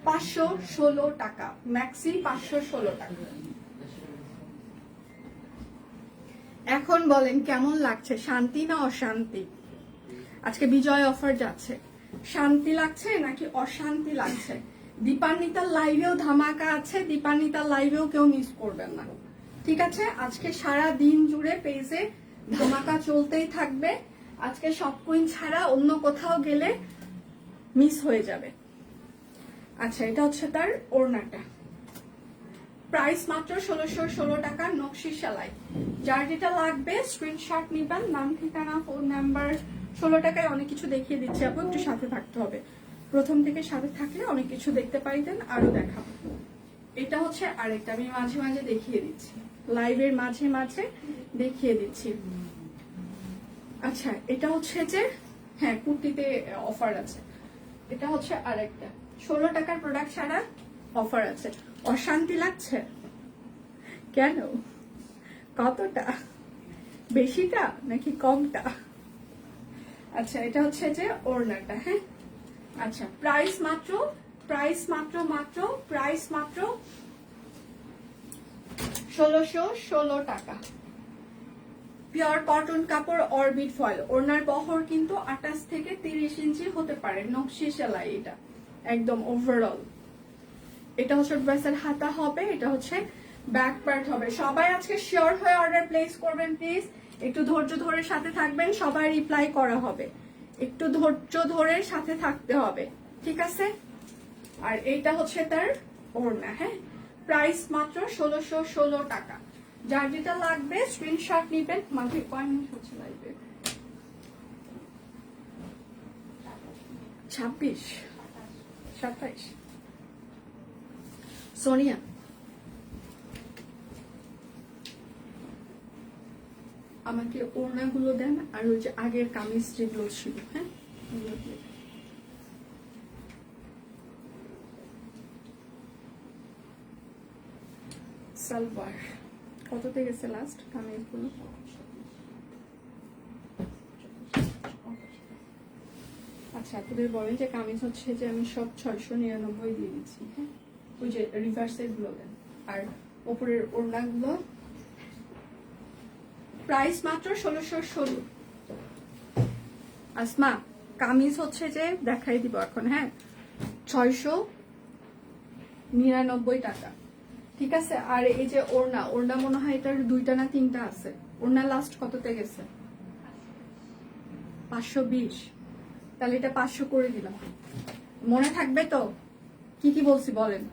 [SPEAKER 1] 516 টাকা, ম্যাক্সি 516 টাকা। এখন বলেন কেমন লাগছে, শান্তি না অশান্তি? আজকে বিজয় অফার যাচ্ছে, শান্তি লাগছে নাকি অশান্তি লাগছে? দীপান্বিতার লাইভেও ধামাকা আছে, দীপান্বিতার লাইভেও কেউ মিস করবেন না। ঠিক আছে, আজকে সারা দিন জুড়ে পেজে ধামাকা চলতেই থাকবে। আজকে সব কুইন ছাড়া অন্য কোথাও গেলে মিস হয়ে যাবে। আচ্ছা এটা হচ্ছে তার ওড়নাটা, প্রাইস মাত্র 1616 টাকা, নকশি সেলাই। যার যেটা লাগবে স্ক্রিনশট নিবেন, নাম ঠিকানা ফোন নাম্বার। 16 টাকায় অনেক কিছু দেখিয়ে দিচ্ছি আপু, একটু সাথে থাকতে হবে। প্রথম থেকে সাথে থাকলে অনেক কিছু দেখতে পাইতেন, আরো দেখাবো। এটা হচ্ছে আরেকটা, আমি মাঝে মাঝে দেখিয়ে দিচ্ছি, লাইভের মাঝে মাঝে দেখিয়ে দিচ্ছি। আচ্ছা এটা হচ্ছে যে হ্যাঁ কুর্তিতে অফার আছে। এটা হচ্ছে আরেকটা 16 টাকার প্রোডাক্ট ছাড়া অফার আছে। অশান্তি লাগছে কেন? কতটা, বেশিটা নাকি কমটা? আচ্ছা এটা হচ্ছে যে ওড়নাটা। হ্যাঁ আচ্ছা প্রাইস মাত্র 1616 টাকা। পিওর কটন কাপড় অরবিট ফয়েল, ওড়নার বহর কিন্তু 28 থেকে 30 ইঞ্চি হতে পারে, নকশি সেলাই। এটা একদম ওভারঅল। এটা হচ্ছে ড্রেসের হাতা হবে, এটা হচ্ছে ব্যাক পার্ট হবে। সবাই আজকে শিওর হয়ে অর্ডার প্লেস করবেন প্লিজ, একটু ধৈর্য ধরে সাথে থাকবেন, সবাই রিপ্লাই করা হবে, একটু ধৈর্য ধরে সাথে থাকতে হবে। ঠিক আছে, আর এইটা হচ্ছে তার ওড়না। হ্যাঁ প্রাইস মাত্র 1616 টাকা। যার যেটা লাগবে স্ক্রিনশট নিবেন। মাঝে কয় মিনিট হচ্ছে লাইভে? 26 27। সোনিয়া আমাকে ওড়নাগুলো দেন, আর ওই যে আগের কামিজ যেগুলো ছিল, হ্যাঁ সালওয়ার কততে গেছে লাস্ট কামিজগুলো? আচ্ছা আপনাদের বলেন যে কামিজ হচ্ছে যে আমি সব 699 দিয়ে দিচ্ছি। হ্যাঁ ওই যে রিভার্সের গুলো দেন, আর ওপরের ওড়নাগুলো প্রাইস মাত্র 1616। আসমা কামিজ হচ্ছে যে দেখাই দিব এখন। হ্যাঁ 699 টাকা। ঠিক আছে, আর এই যে ওড়না মনে হয় এটার 2টা না 3টা আছে। ওড়না লাস্ট কততে গেছে? 520। তাহলে এটা 500 করে দিলাম। মনে থাকবে তো কি কি বলছি বলেন?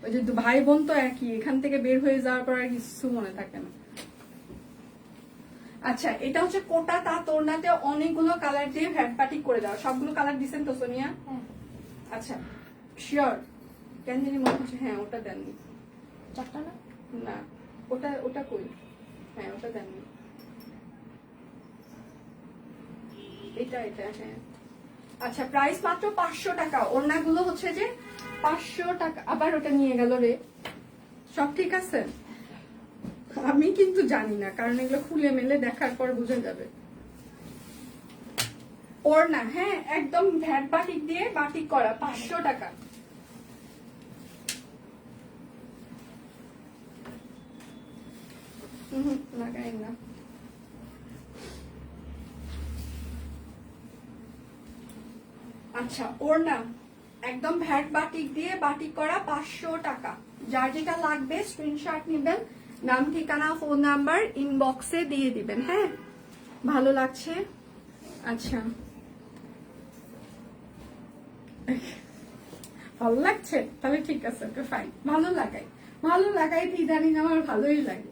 [SPEAKER 1] ওই যে ভাই বোন তো একই, এখান থেকে বের হয়ে যাওয়ার পর আর কিছু মনে থাকে না। আচ্ছা এটা হচ্ছে কোটা তাঁত ওড়নাতে অনেকগুলো কালার দিয়ে ভ্যাট বাটিক করে দেওয়া। সবগুলো কালার দিচ্ছেন তো সোনিয়া? আচ্ছা শিওর? কেন জানি মনে হচ্ছে হ্যাঁ ওটা দেননি। চারটা না, না ওটা কই? হ্যাঁ ওটা দেননি, এটা হ্যাঁ। আচ্ছা প্রাইস মাত্র 500 টাকা। ওড়নাগুলো হচ্ছে যে 500 টাকা। আবার ওটা নিয়ে গেল রে। সব ঠিক আছে? আমি কিন্তু জানি না, কারণ এগুলো খুলে মেলে দেখার পর বুঝে যাবে। ওড়না হ্যাঁ একদম ভ্যাট বাটিক দিয়ে বাটিক করা, 500 টাকা। লাগাই না। আচ্ছা ওড়না একদম ভ্যাট বাটিক দিয়ে বাটিক করা, 500 টাকা। যার যেটা লাগবে স্ক্রিনশট নেবেন, নাম ঠিকানা ফোন নাম্বার ইনবক্সে দিয়ে দিবেন। হ্যাঁ ভালো লাগছে? আচ্ছা ভালো লাগছে, তাহলে ঠিক আছে, ওকে ফাইন। ভালো লাগাই কি জানি না, আমার ভালোই লাগে।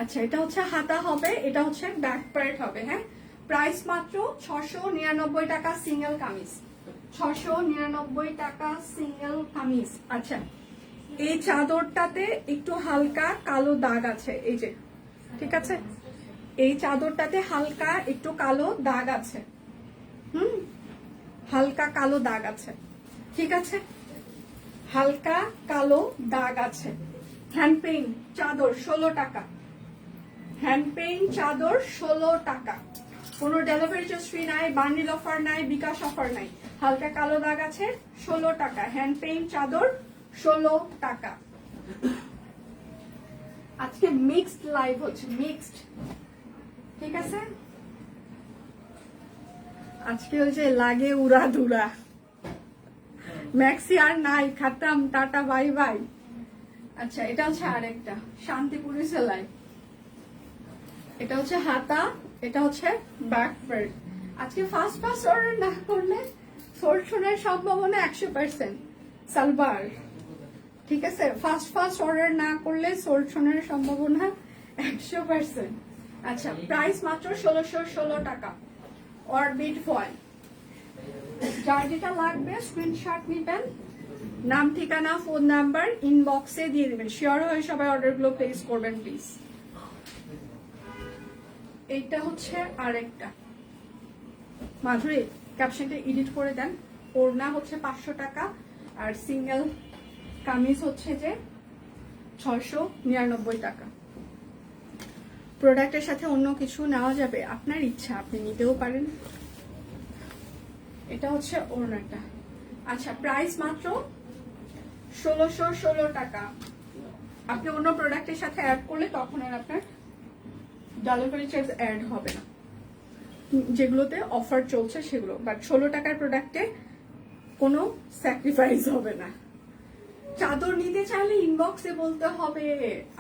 [SPEAKER 1] আচ্ছা এটা হচ্ছে হাতা হবে, এটা হচ্ছে ব্যাক পার্ট হবে। হ্যাঁ প্রাইস মাত্র 699 টাকা সিঙ্গেল কামিজ, 699 টাকা সিঙ্গেল কামিজ। আচ্ছা এই চাদরটাতে একটু হালকা কালো দাগ আছে, এই যে ঠিক আছে, এই চাদরটাতে হালকা একটু কালো দাগ আছে। হালকা কালো দাগ আছে, ঠিক আছে, হালকা কালো দাগ আছে। হ্যান্ড পেইন্ট চাদর 16 টাকা। হ্যান্ড পেইন্ট চাদর 16 টাকা। কোনো ডেলিভারি চার্জ ফ্রি নাই, বান্ডিল অফার নাই, বিকাশ অফার নাই। হালকা কালো দাগ আছে 16 টাকা। হ্যান্ড পেইন্ট চাদর 16 টাকা। আজকে মিক্সড লাইভ হচ্ছে, মিক্সড, ঠিক আছে। আজকে হচ্ছে লাগে উড়া দুরা, ম্যাক্সি আর নাই, খাতাম, টাটা বাই বাই। আচ্ছা, এটা হচ্ছে আরেকটা শান্তিপুরি সেলাই। এটা হচ্ছে হাতা, এটা হচ্ছে ব্যাক পার্ট। আজকে ফার্স্ট অর্ডার না করলে সোর্সনের সম্ভাবনা 100%। সালবার, ঠিক আছে, ফার্স্ট অর্ডার না করলে সোর্সনের সম্ভাবনা 100%। আচ্ছা, প্রাইস মাত্র 1616 টাকা। Orbit foil. যার যেটা লাগবে স্ক্রিনশট নিবেন, নাম ঠিকানা ফোন নাম্বার ইনবক্সে দিয়ে দিবেন। শিওর হয়ে সবাই অর্ডারগুলো প্লেস করবেন প্লিজ। এইটা হচ্ছে আরেকটা মাধুরী, ক্যাপশনটা এডিট করে দেন। ওড়না হচ্ছে 500 টাকা আর সিঙ্গেল কামিজ হচ্ছে যে 699 টাকা। প্রোডাক্টের সাথে অন্য কিছু নেওয়া যাবে, আপনার ইচ্ছা, আপনি নিতেও পারেন। এটা হচ্ছে ওড়নাটা। আচ্ছা, প্রাইস মাত্র 1616 টাকা। আপনি অন্য প্রোডাক্টের সাথে অ্যাড করলে তখন আর আপনার ডেলিভারি চার্জ অ্যাড হবে না, যেগুলোতে অফার চলছে সেগুলো। বাট 16 টাকার প্রোডাক্টে কোনো স্যাক্রিফাইস হবে না। চাদর নিতে চাইলে ইনবক্সে বলতে হবে,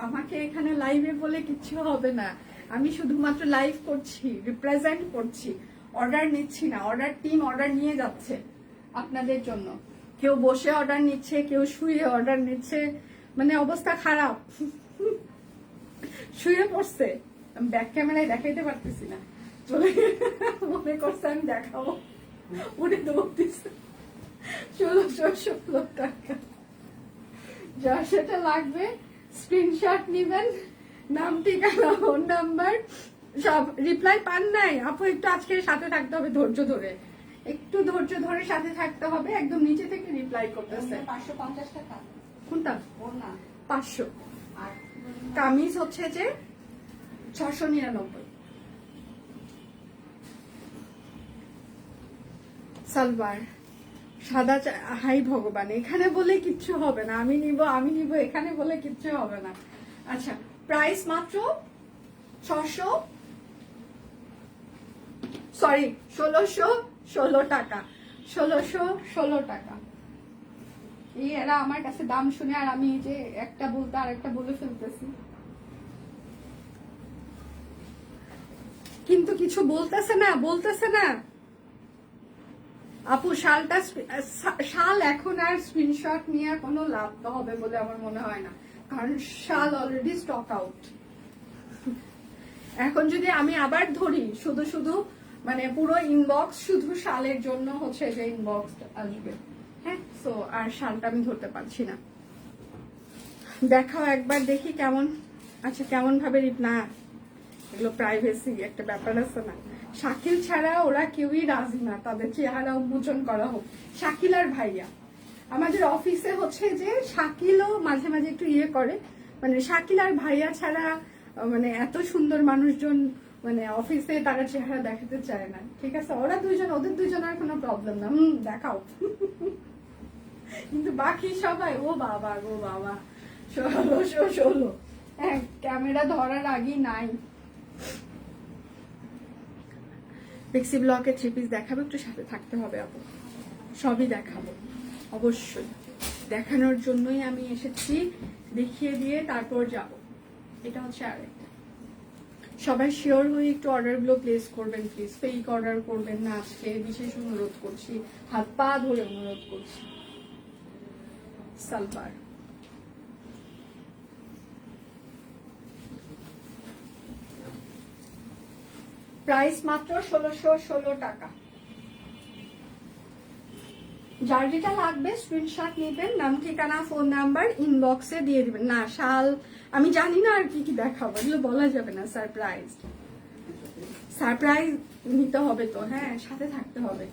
[SPEAKER 1] আমাকে এখানে লাইভে বলে কিচ্ছু হবে না। আমি শুধুমাত্র লাইভ করছি, রিপ্রেজেন্ট করছি, অর্ডার নিচ্ছি না। অর্ডার টিম অর্ডার নিয়ে যাচ্ছে আপনাদের জন্য। কেউ বসে অর্ডার নিচ্ছে, কেউ শুয়ে অর্ডার নিচ্ছে, মানে অবস্থা খারাপ। শুয়ে পড়ছে, আমি ব্যাক ক্যামেরায় দেখাইতে পারতেছি না, চলে মনে করছে আমি দেখাবো, উঠে দৌড়তেছে। 1616 টাকা। যা সেটা লাগবে স্ক্রিনশট নিবেন, নাম ঠিকানা ফোন নাম্বার সব। রিপ্লাই পান নাই আপু, একটু আজকে সাথে থাকতে হবে, ধৈর্য ধরে, একটু ধৈর্য ধরে সাথে থাকতে হবে। একদম নিচে থেকে রিপ্লাই করতেছে।
[SPEAKER 2] 550 টাকা
[SPEAKER 1] কোনটা?
[SPEAKER 2] ওড়না
[SPEAKER 1] 500।
[SPEAKER 2] আর
[SPEAKER 1] কামিজ হচ্ছে যে 699। সালবার সাদা হাই ভগবান, এখানে বলে কিচ্ছু হবে না। আমি নিব এখানে বলে কিচ্ছু হবে না। আচ্ছা, প্রাইস মাত্র 1616 টাকা। 1616 টাকা। এই এরা আমার কাছে দাম শুনে আর আমি যে একটা বলতে আর একটা বলে ফেলতেছি, কিন্তু কিছু বলতেছে না। আপু শাল এখন আর স্ক্রিনশট নিয়ে কোনো লাভ তো হবে বলে আমার মনে হয় না, কারণ শাল অলরেডি স্টক আউট। এখন যদি আমি আবার ধরি শুধু মানে পুরো ইনবক্স শুধু শালের জন্য হচ্ছে যে ইনবক্স আসবে, হ্যাঁ। সো আর শালটা আমি ধরতে পারছি না। দেখাও একবার দেখি কেমন। আচ্ছা, কেমন ভাবে না, এগুলো প্রাইভেসি একটা ব্যাপার আছে না। শাকিল ছাড়া ওরা কেউই রাজি না তাদের চেহারা উন্মোচন করা হোক। শাকিল আর ভাইয়া আমাদের অফিসে হচ্ছে যে শাকিলও মাঝে মাঝে একটু ইয়ে করে, মানে শাকিল আর ভাইয়া ছাড়া মানে এত সুন্দর মানুষজন মানে অফিসে তারা চেহারা দেখাতে চায় না, ঠিক আছে। ওরা দুইজন, ওদের দুইজনের কোনো প্রবলেম না, দেখাও। কিন্তু বাকি সবাই ও বাবা 1616। হ্যাঁ, ক্যামেরা ধরার আগেই নাই। পিক্সি ব্লকে 3 পিস দেখাবো, একটু সাথে থাকতে হবে আপু, সবই দেখাবো অবশ্যই। দেখানোর জন্যই আমি এসেছি, দেখিয়ে দিয়ে তারপর যাব। এটা হচ্ছে আরেকটা। সবাই শিওর হয়ে একটু অর্ডারগুলো প্লেস করবেন প্লিজ, ফেক অর্ডার করবেন না আজকে, বিশেষ অনুরোধ করছি, হাত পা ধরে অনুরোধ করছি। সালবার প্রাইস মাত্র 1616 টাকা। যার যেটা লাগবে স্ক্রিনশট নেবেন, নাম ঠিকানা ফোন নাম্বার ইনবক্সে দিয়ে দিবেন। না শাল আমি জানি না আর কি দেখাবো, এগুলো বলা যাবে না। সারপ্রাইজ নিতে হবে তো, হ্যাঁ, সাথে থাকতে হবে।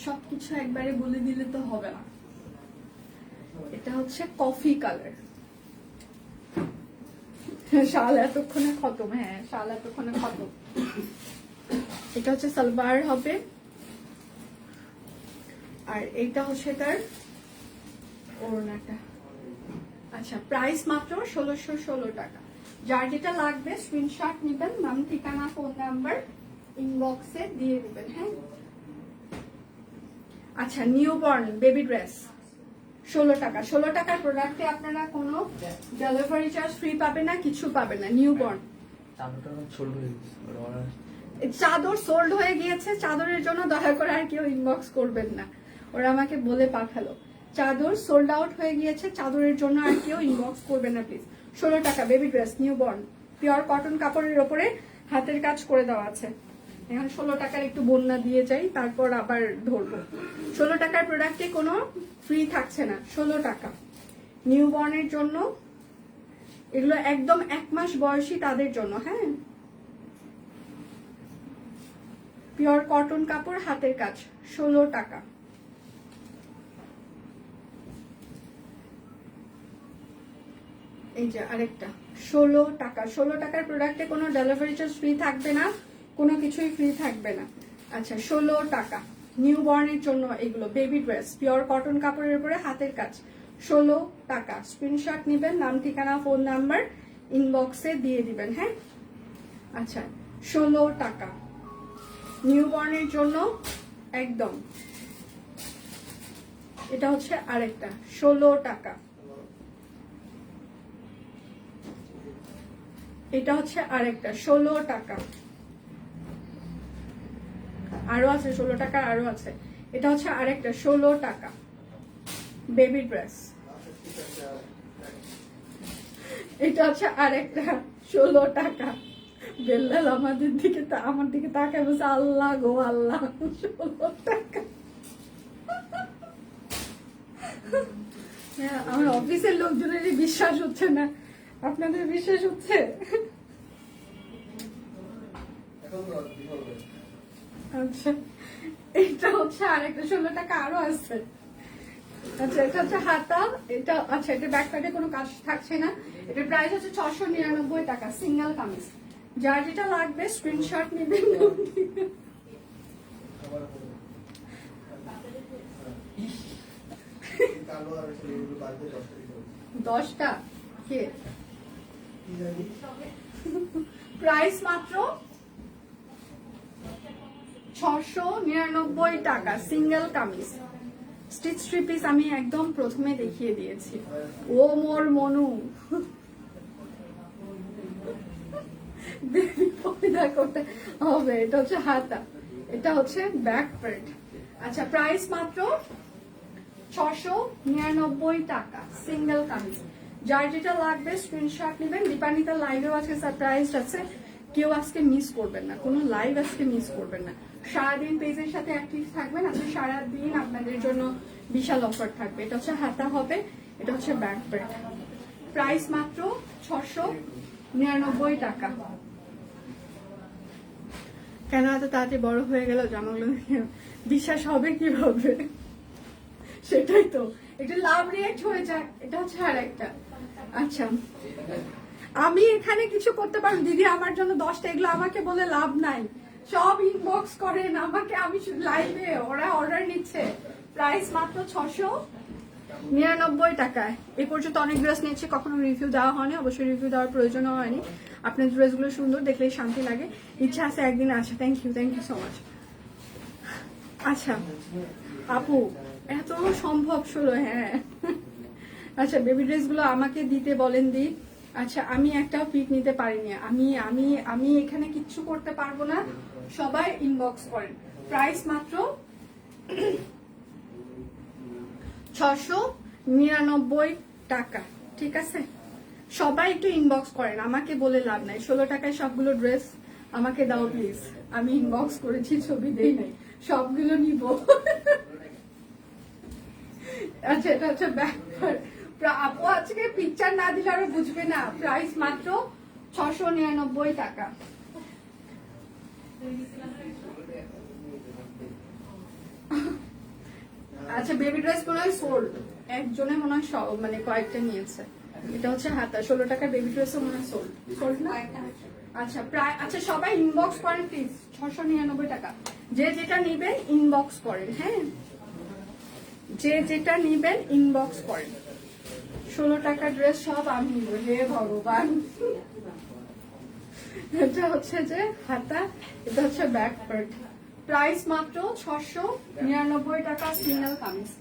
[SPEAKER 1] সবকিছু একবারে বলে দিলে তো হবে না। এটা হচ্ছে কফি কালার, শাল এতক্ষণে খতম, হ্যাঁ শাল এতক্ষণে খতম। এটা হচ্ছে সালোয়ার হবে, আর এইটা হচ্ছে তার ওড়নাটা। আচ্ছা, প্রাইস মাত্র 1616 টাকা। যার যেটা লাগবে স্ক্রিনশট নেবেন, নাম ঠিকানা ফোন নাম্বার ইনবক্সে দিয়ে দিবেন। হ্যাঁ, আচ্ছা নিউবর্ন বেবি ড্রেস 16 টাকা। 16 টাকার প্রোডাক্টে আপনারা কোনো ডেলিভারি চার্জ ফ্রি পাবেন না, কিছু পাবেন না। নিউবর্ন চাদর সোল্ড হয়ে গিয়েছে, চাদরের জন্য দয়া করে আর কেউ ইনবক্স করবেন না, ওরা আমাকে বলে পাঠালো চাদর সোল্ড আউট হয়ে গিয়েছে, চাদরের জন্য আর কেউ ইনবক্স করবেন না প্লিজ। 16 টাকা baby dress newborn, pure cotton কাপড়ের ওপরে হাতের কাজ করে দেওয়া আছে। এখন 16 টাকার একটু বন্যা দিয়ে যাই, তারপর আবার ধরবো। 16 টাকার প্রোডাক্টে কোনো ফ্রি থাকছে না। 16 টাকা নিউবর্নের জন্য, এগুলো একদম 1 মাস বয়সী তাদের জন্য। হ্যাঁ, পিওর কটন কাপড় হাতের কাজ, 16 টাকা। এই যে আরেকটা 16 টাকা। 16 টাকার প্রোডাক্টে কোনো ডেলিভারি চার্জ ফ্রি থাকবে না, কোনো কিছুই ফ্রি থাকবে না। আচ্ছা 16 টাকা নিউবর্নের জন্য, এগুলো বেবি ড্রেস পিওর কটন কাপড়ের উপরে হাতের কাজ, 16 টাকা। স্ক্রিনশট নেবেন, নাম ঠিকানা ফোন নাম্বার ইনবক্সে দিয়ে দিবেন। হ্যাঁ, আচ্ছা 16 টাকা নিউবর্নের জন্য একদম। এটা হচ্ছে আরেকটা 16 টাকা। এটা হচ্ছে আরেকটা 16 টাকা। আরো আছে 16 টাকা, আরো আছে। এটা হচ্ছে আরেকটা 16 টাকা বেবি ড্রেস। এটা হচ্ছে আরেকটা 16 টাকা। বেল্লাল আমাদের দিকে, আমার দিকে তাকায় বলছে আল্লাহ গো আল্লাহ, 16 টাকা। আমার অফিসের লোকজনের বিশ্বাস হচ্ছে না, আপনাদের বিশ্বাস হচ্ছে? আচ্ছা, এটা হচ্ছে আরেকটা 16 টাকা, আরো আছে। আচ্ছা, এটা হচ্ছে হাতা, এটা আচ্ছা এটা ব্যাক সাইডে কোনো কাজ থাকছে না। এটার প্রাইস হচ্ছে 699 টাকা, সিঙ্গেল কামিজ। যার যেটা লাগবে স্ক্রিনশট নেবেন। 10টা কে প্রাইস মাত্র 699 টাকা, single kameez. Stitch three piece আমি একদম প্রথমে দেখিয়ে দিয়েছি। ও মোর মনু, করতে হবে। এটা হচ্ছে হাতা, এটা হচ্ছে ব্যাক পার্ট। আচ্ছা, প্রাইস মাত্র 699 টাকা, সিঙ্গেল কামিজ। যার যেটা লাগবে স্ক্রিনশট নেবেন। দীপানিতা লাইভেও আজকে সারপ্রাইজ আছে, কেউ আজকে মিস করবেন না, কোনো লাইভ আজকে মিস করবেন না। সারাদিন পেজের সাথে অ্যাক্টিভ থাকবেন, আজকে সারাদিন আপনাদের জন্য বিশাল অফার থাকবে। এটা হচ্ছে হাতা হবে, এটা হচ্ছে ব্যাক পার্ট। প্রাইস মাত্র 699 টাকা। কেন এত তাড়াতাড়ি বড় হয়ে গেল জামাগুলো দেখে বিশ্বাস হবে কিভাবে? সেটাই তো, একটু লাভ রিয়েক্ট হয়ে যায়। এটা হচ্ছে আর একটা। আচ্ছা, আমি এখানে কিছু করতে পারবো দিদি, আমার জন্য 10টা, এগুলো আমাকে বলে লাভ নাই। সব ইনবক্স করেন আমাকে, আমি লাইভে, ওরা অর্ডার নিচ্ছে। প্রাইস মাত্র 699 টাকায়। এই পর্যন্ত অনেক ড্রেস নিয়েছি, কখনো রিভিউ দেওয়া হয়নি, অবশ্যই রিভিউ দেওয়ার প্রয়োজনও হয়নি। আপনার ড্রেসগুলো সুন্দর, দেখলেই শান্তি লাগে, ইচ্ছা আছে একদিন আসে। Thank you so much. আচ্ছা আপু, এত সম্ভব ছিল? হ্যাঁ। আচ্ছা, বেবি ড্রেসগুলো আমাকে দিতে বলেন দি। আচ্ছা, আমি একটাও পিক নিতে পারিনি। আমি আমি আমি এখানে কিচ্ছু করতে পারবো না, সবাই ইনবক্স করেন। প্রাইস মাত্র 699 টাকা, ঠিক আছে? সবাই একটু ইনবক্স করেন, আমাকে বলে লাভ নাই। 16 টাকায় সবগুলো ড্রেস আমাকে দাও প্লিজ। আমি ইনবক্স করেছি, ছবি দেই নাই, সবগুলো নিব। আচ্ছা, এটা হচ্ছে ব্যাক। আপু আজকে পিকচার না দিলে আরো বুঝবে না। প্রাইস মাত্র 699 টাকা। আচ্ছা, বেবি ড্রেস গুলো সোল্ড, একজনে মনে হয় সব মানে কয়েকটা নিয়েছে। এটা হচ্ছে হাতা 16 টাকা বেবি ড্রেসও মনে সোল্ড সোল্ড না আচ্ছা প্রায় আচ্ছা সবাই ইনবক্স করেন প্লিজ 699 টাকা যে যেটা নেবেন ইনবক্স করেন হ্যাঁ যে যেটা নেবেন ইনবক্স করেন 16 টাকা ড্রেস সব আমি নিব হে ভগবান এটা হচ্ছে যে হাতা এটা হচ্ছে ব্যাক পার্ট প্রাইস মাত্র 699 টাকা সিঙ্গেল কামিজ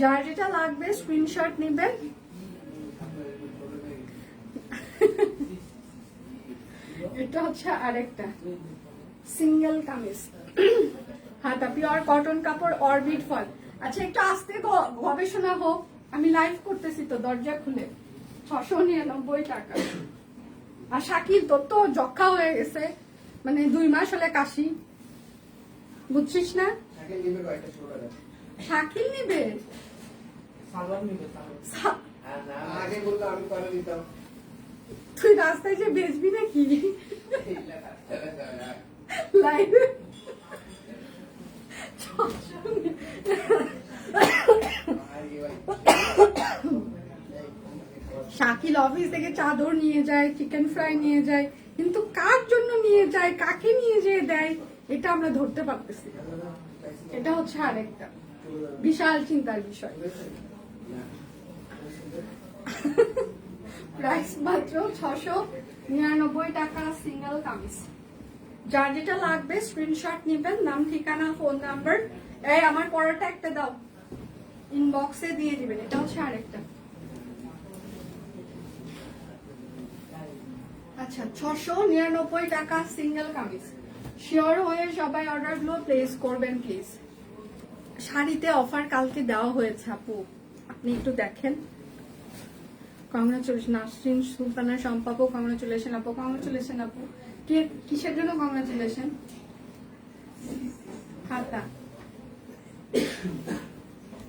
[SPEAKER 1] যার যেটা লাগবে স্ক্রিনশট নেবেন এটা হচ্ছে আরেকটা সিঙ্গেল কামিজ হাতা পিওর কটন কাপড় অরবিট ফল আচ্ছা একটু আস্তে গবেষণা হোক আমি লাইভ করতেছি তো দরজা খুলে 699 টাকা আর শাকিল তোর তো যক্ষা হয়ে গেছে মানে 2 মাস হলে কাশি বুঝছিস না শাকিল নিবে তুই রাস্তায় যে বেচবি নাকি লাইভে শাকিল অফিস থেকে চাদর নিয়ে যায় চিকেন ফ্রাই নিয়ে যায় কিন্তু কার জন্য নিয়ে যায় কাকে নিয়ে যেয়ে দেয় এটা আমরা ধরতে পারতেছি এটা হচ্ছে আরেকটা বিশাল চিন্তার বিষয় প্রাইস মাত্র 699 টাকা সিঙ্গেল কামিজ যার যেটা লাগবে স্ক্রিনশট নেবেন নাম ঠিকানা ফোন নাম্বার এই আমার পড়াটা একটা দাও ইনবক্সে দিয়ে দিবেন এটা হচ্ছে আরেকটা আচ্ছা 699 টাকা সিঙ্গেল কামিজ শিওর হয়ে সবাই অর্ডারগুলো প্লেস করবেন প্লিজ শাড়িতে অফার কালকে দেওয়া হয়েছে আপু আপনি একটু দেখেন কংগ্রাচুলেশন নাসরিন সুলতানা সম্পাপু কংগ্রাচুলেশন আপু কংগ্রাচুলেশন আপু কিসের জন্য কংগ্রাচুলেশন খাতা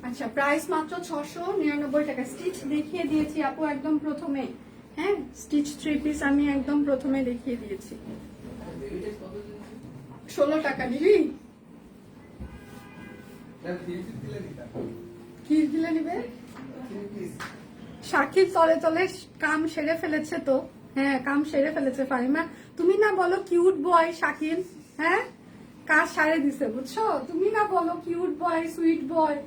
[SPEAKER 1] আচ্ছা প্রাইস মাত্র 699 টাকা স্টিচ দেখিয়ে দিয়েছি আপু একদম প্রথমে হ্যাঁ স্টিচ 3 পিস আমি একদম প্রথমে দেখিয়ে দিয়েছি 16 টাকা নিবি কি দিলে নিবে শাকিল তলে তলে কাম সেরে ফেলেছে তো হ্যাঁ কাম সেরে ফেলেছে ফারিমা তুমি না বলো কিউট বয় শাকিল হ্যাঁ কাজ সারে দিছে বুঝছো তুমি না বলো কিউট বয় সুইট বয়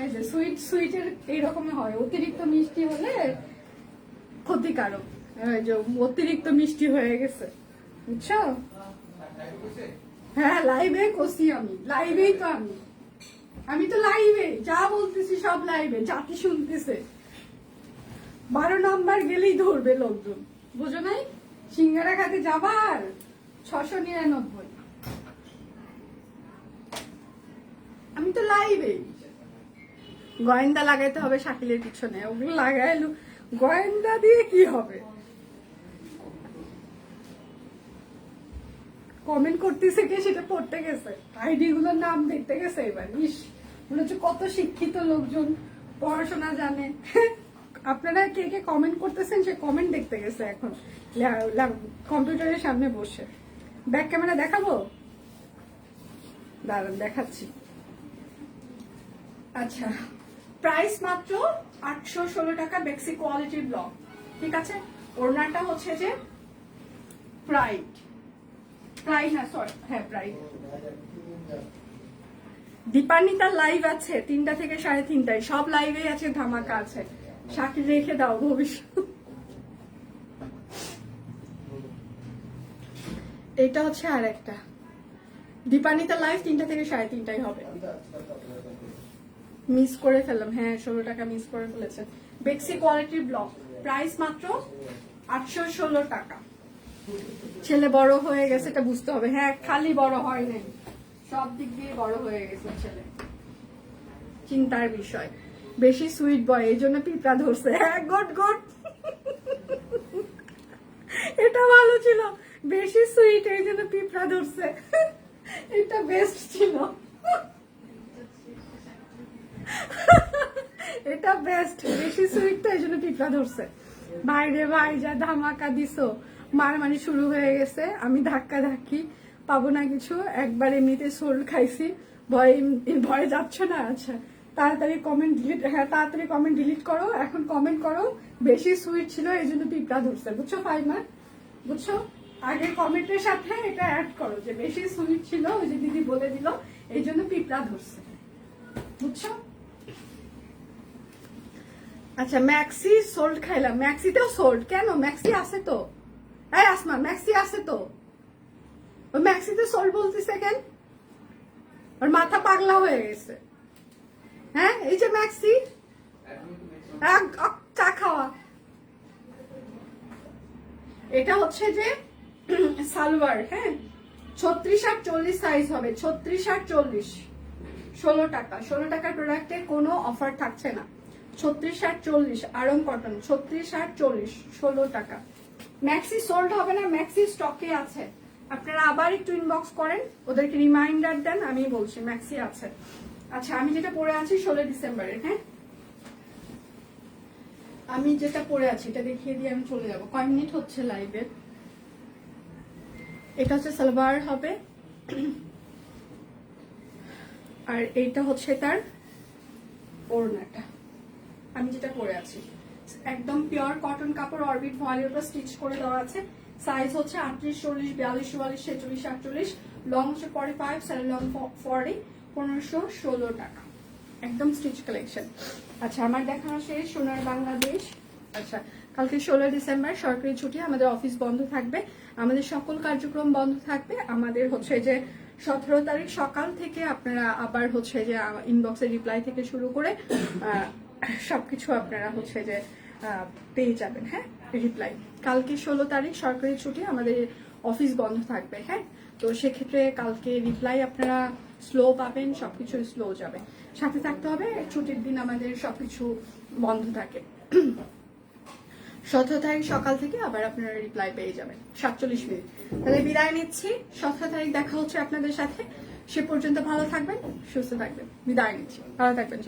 [SPEAKER 1] এই যে সুইট সুইটের এইরকমই হয় অতিরিক্ত মিষ্টি হলে ক্ষতিকারক যে অতিরিক্ত মিষ্টি হয়ে গেছে বুঝছো হ্যাঁ লাইভে কষি আমি লাইভেই তো আমি তো লাইভে যা বলতেছি সব লাইভে জাতি শুনতেছে 12 নম্বর গেলেই ধরবে লোকজন বুঝো নাই সিঙ্গারা খাতে যাবার 699 আমি তো লাইভে গোয়েন্দা লাগাইতে হবে শাকিলের পিছনে ওগুলো লাগাইলো গোয়েন্দা দিয়ে কি হবে কমেন্ট করতেছে কে সেটা পড়তে গেছে আইডি গুলোর নাম দেখতে গেছে এবার ইস মনে হচ্ছে কত শিক্ষিত লোকজন পড়াশোনা জানে আপনারা কে কে কমেন্ট করতেছেন সে কমেন্ট দেখতে গেছে এখন কম্পিউটারের সামনে বসে ব্যাক ক্যামেরা দেখাবো দাঁড়ান দেখাচ্ছি আচ্ছা প্রাইস মাত্র 816 টাকা বেক্সি কোয়ালিটি ব্লক ঠিক আছে ওড়নাটা হচ্ছে যে প্রাইড না সরি হ্যাঁ প্রাইড দীপান্বিতার লাইভ আছে 3টা থেকে 3:30টায় সব লাইভে আছে ধামাকা আছে শাকিল রেখে দাও ভবিষ্যৎ এটা হচ্ছে আর একটা দীপান্বিতার লাইভ 3টা থেকে 3:30টায় হবে মিস করে ফেললাম হ্যাঁ 16 টাকা মিস করে ফেলেছে বেক্সি কোয়ালিটির ব্লক প্রাইস মাত্র 816 টাকা ছেলে বড় হয়ে গেছে এটা বুঝতে হবে হ্যাঁ খালি বড় হয় নাই সব দিক দিয়ে বড় হয়ে গেছে ছেলে চিন্তার বিষয় বেশি সুইট বয় এই জন্য পিঁপড়া ধরছে হ্যাঁ গুড গুড এটা ভালো ছিল বেশি সুইট এই জন্য পিঁপড়া ধরছে এটা বেস্ট ছিল এটা বেস্ট বেশি সুইট তো এই জন্য পিঁপড়া ধরছে ভাই রে ভাই যা ধামাকা দিছো মারামারি শুরু হয়ে গেছে আমি ধাক্কা ধাক্কি পাবো না কিছু একবার এমনিতে সোল খাইছি ভয়ে যাচ্ছ না আচ্ছা তাড়াতাড়ি কমেন্ট ডিলিট, হ্যাঁ তাড়াতাড়ি কমেন্ট ডিলিট করো, এখন কমেন্ট করো বেশি সুইট ছিল এই জন্য পিঁপড়া ধরছে, বুঝছো ফাইমা, বুঝছো? আগে কমেন্টের সাথে এটা অ্যাড করো যে বেশি সুইট ছিল, ওই যে দিদি বলে দিল এই জন্য পিঁপড়া ধরছে, বুঝছো? আচ্ছা ম্যাক্সি সোল্ড খাইলাম, ম্যাক্সিতেও সোল্ড কেন? ম্যাক্সি আছে তো, এই আসমা ম্যাক্সি আছে তো, ওই ম্যাক্সিতে সোল্ড বলতেছে কেন? ওর মাথা পাগলা হয়ে গেছে। হ্যাঁ এই যে ম্যাক্সি, চা খাওয়া। এটা হচ্ছে যে সালোয়ার, হ্যাঁ 36 আর 40 সাইজ হবে, 36 আর 40, 16 টাকা। 16 টাকার প্রোডাক্টে কোনো অফার থাকছে না। 36 আর 40 আরং কটন, 36 আর 40, 16 টাকা। ম্যাক্সি সোল্ড হবে না, ম্যাক্সি স্টকে আছে, আপনারা আবার একটু ইনবক্স করেন, ওদেরকে রিমাইন্ডার দেন, আমি বলছি ম্যাক্সি আছে। আচ্ছা আমি যেটা পরে আছি 16 ডিসেম্বরের, হ্যাঁ আমি যেটা পরে আছি এটা দেখিয়ে দিয়ে আমি চলে যাব, কয় মিনিট হচ্ছে লাইভে। এটা হচ্ছে সালোয়ার হবে, আর এইটা হচ্ছে তার ওড়নাটা। আমি যেটা পরে আছি একদম পিওর কটন কাপড়, অরবিট ভয়েলের স্টিচ করে দেওয়া আছে। সাইজ হচ্ছে 38, 40, 42, 44, 46, 48, লং হচ্ছে 45, স্যারি লং 40, 1516 টাকা, একদম স্টিচ কালেকশন। আচ্ছা আমার দেখানো শেষ, সোনার বাংলাদেশ। আচ্ছা কালকে 16 ডিসেম্বর সরকারি ছুটি, আমাদের অফিস বন্ধ থাকবে, আমাদের সকল কার্যক্রম বন্ধ থাকবে। আমাদের হচ্ছে যে 17 তারিখ সকাল থেকে আপনারা আবার হচ্ছে যে ইনবক্সের রিপ্লাই থেকে শুরু করে সবকিছু আপনারা হচ্ছে যে পেয়ে যাবেন, হ্যাঁ রিপ্লাই। কালকে 16 তারিখ সরকারি ছুটি, আমাদের অফিস বন্ধ থাকবে, হ্যাঁ তো সেক্ষেত্রে কালকে রিপ্লাই আপনারা স্লো পাবেন, সবকিছু স্লো যাবে, সাথে থাকতে হবে, ছুটির দিন আমাদের সবকিছু বন্ধ থাকে। 17 তারিখ সকাল থেকে আবার আপনারা রিপ্লাই পেয়ে যাবেন 47 মিনিট। তাহলে বিদায় নিচ্ছি, 17 তারিখ দেখা হচ্ছে আপনাদের সাথে, সে পর্যন্ত ভালো থাকবেন, সুস্থ থাকবেন, বিদায় নিচ্ছি, ভালো থাকবেন।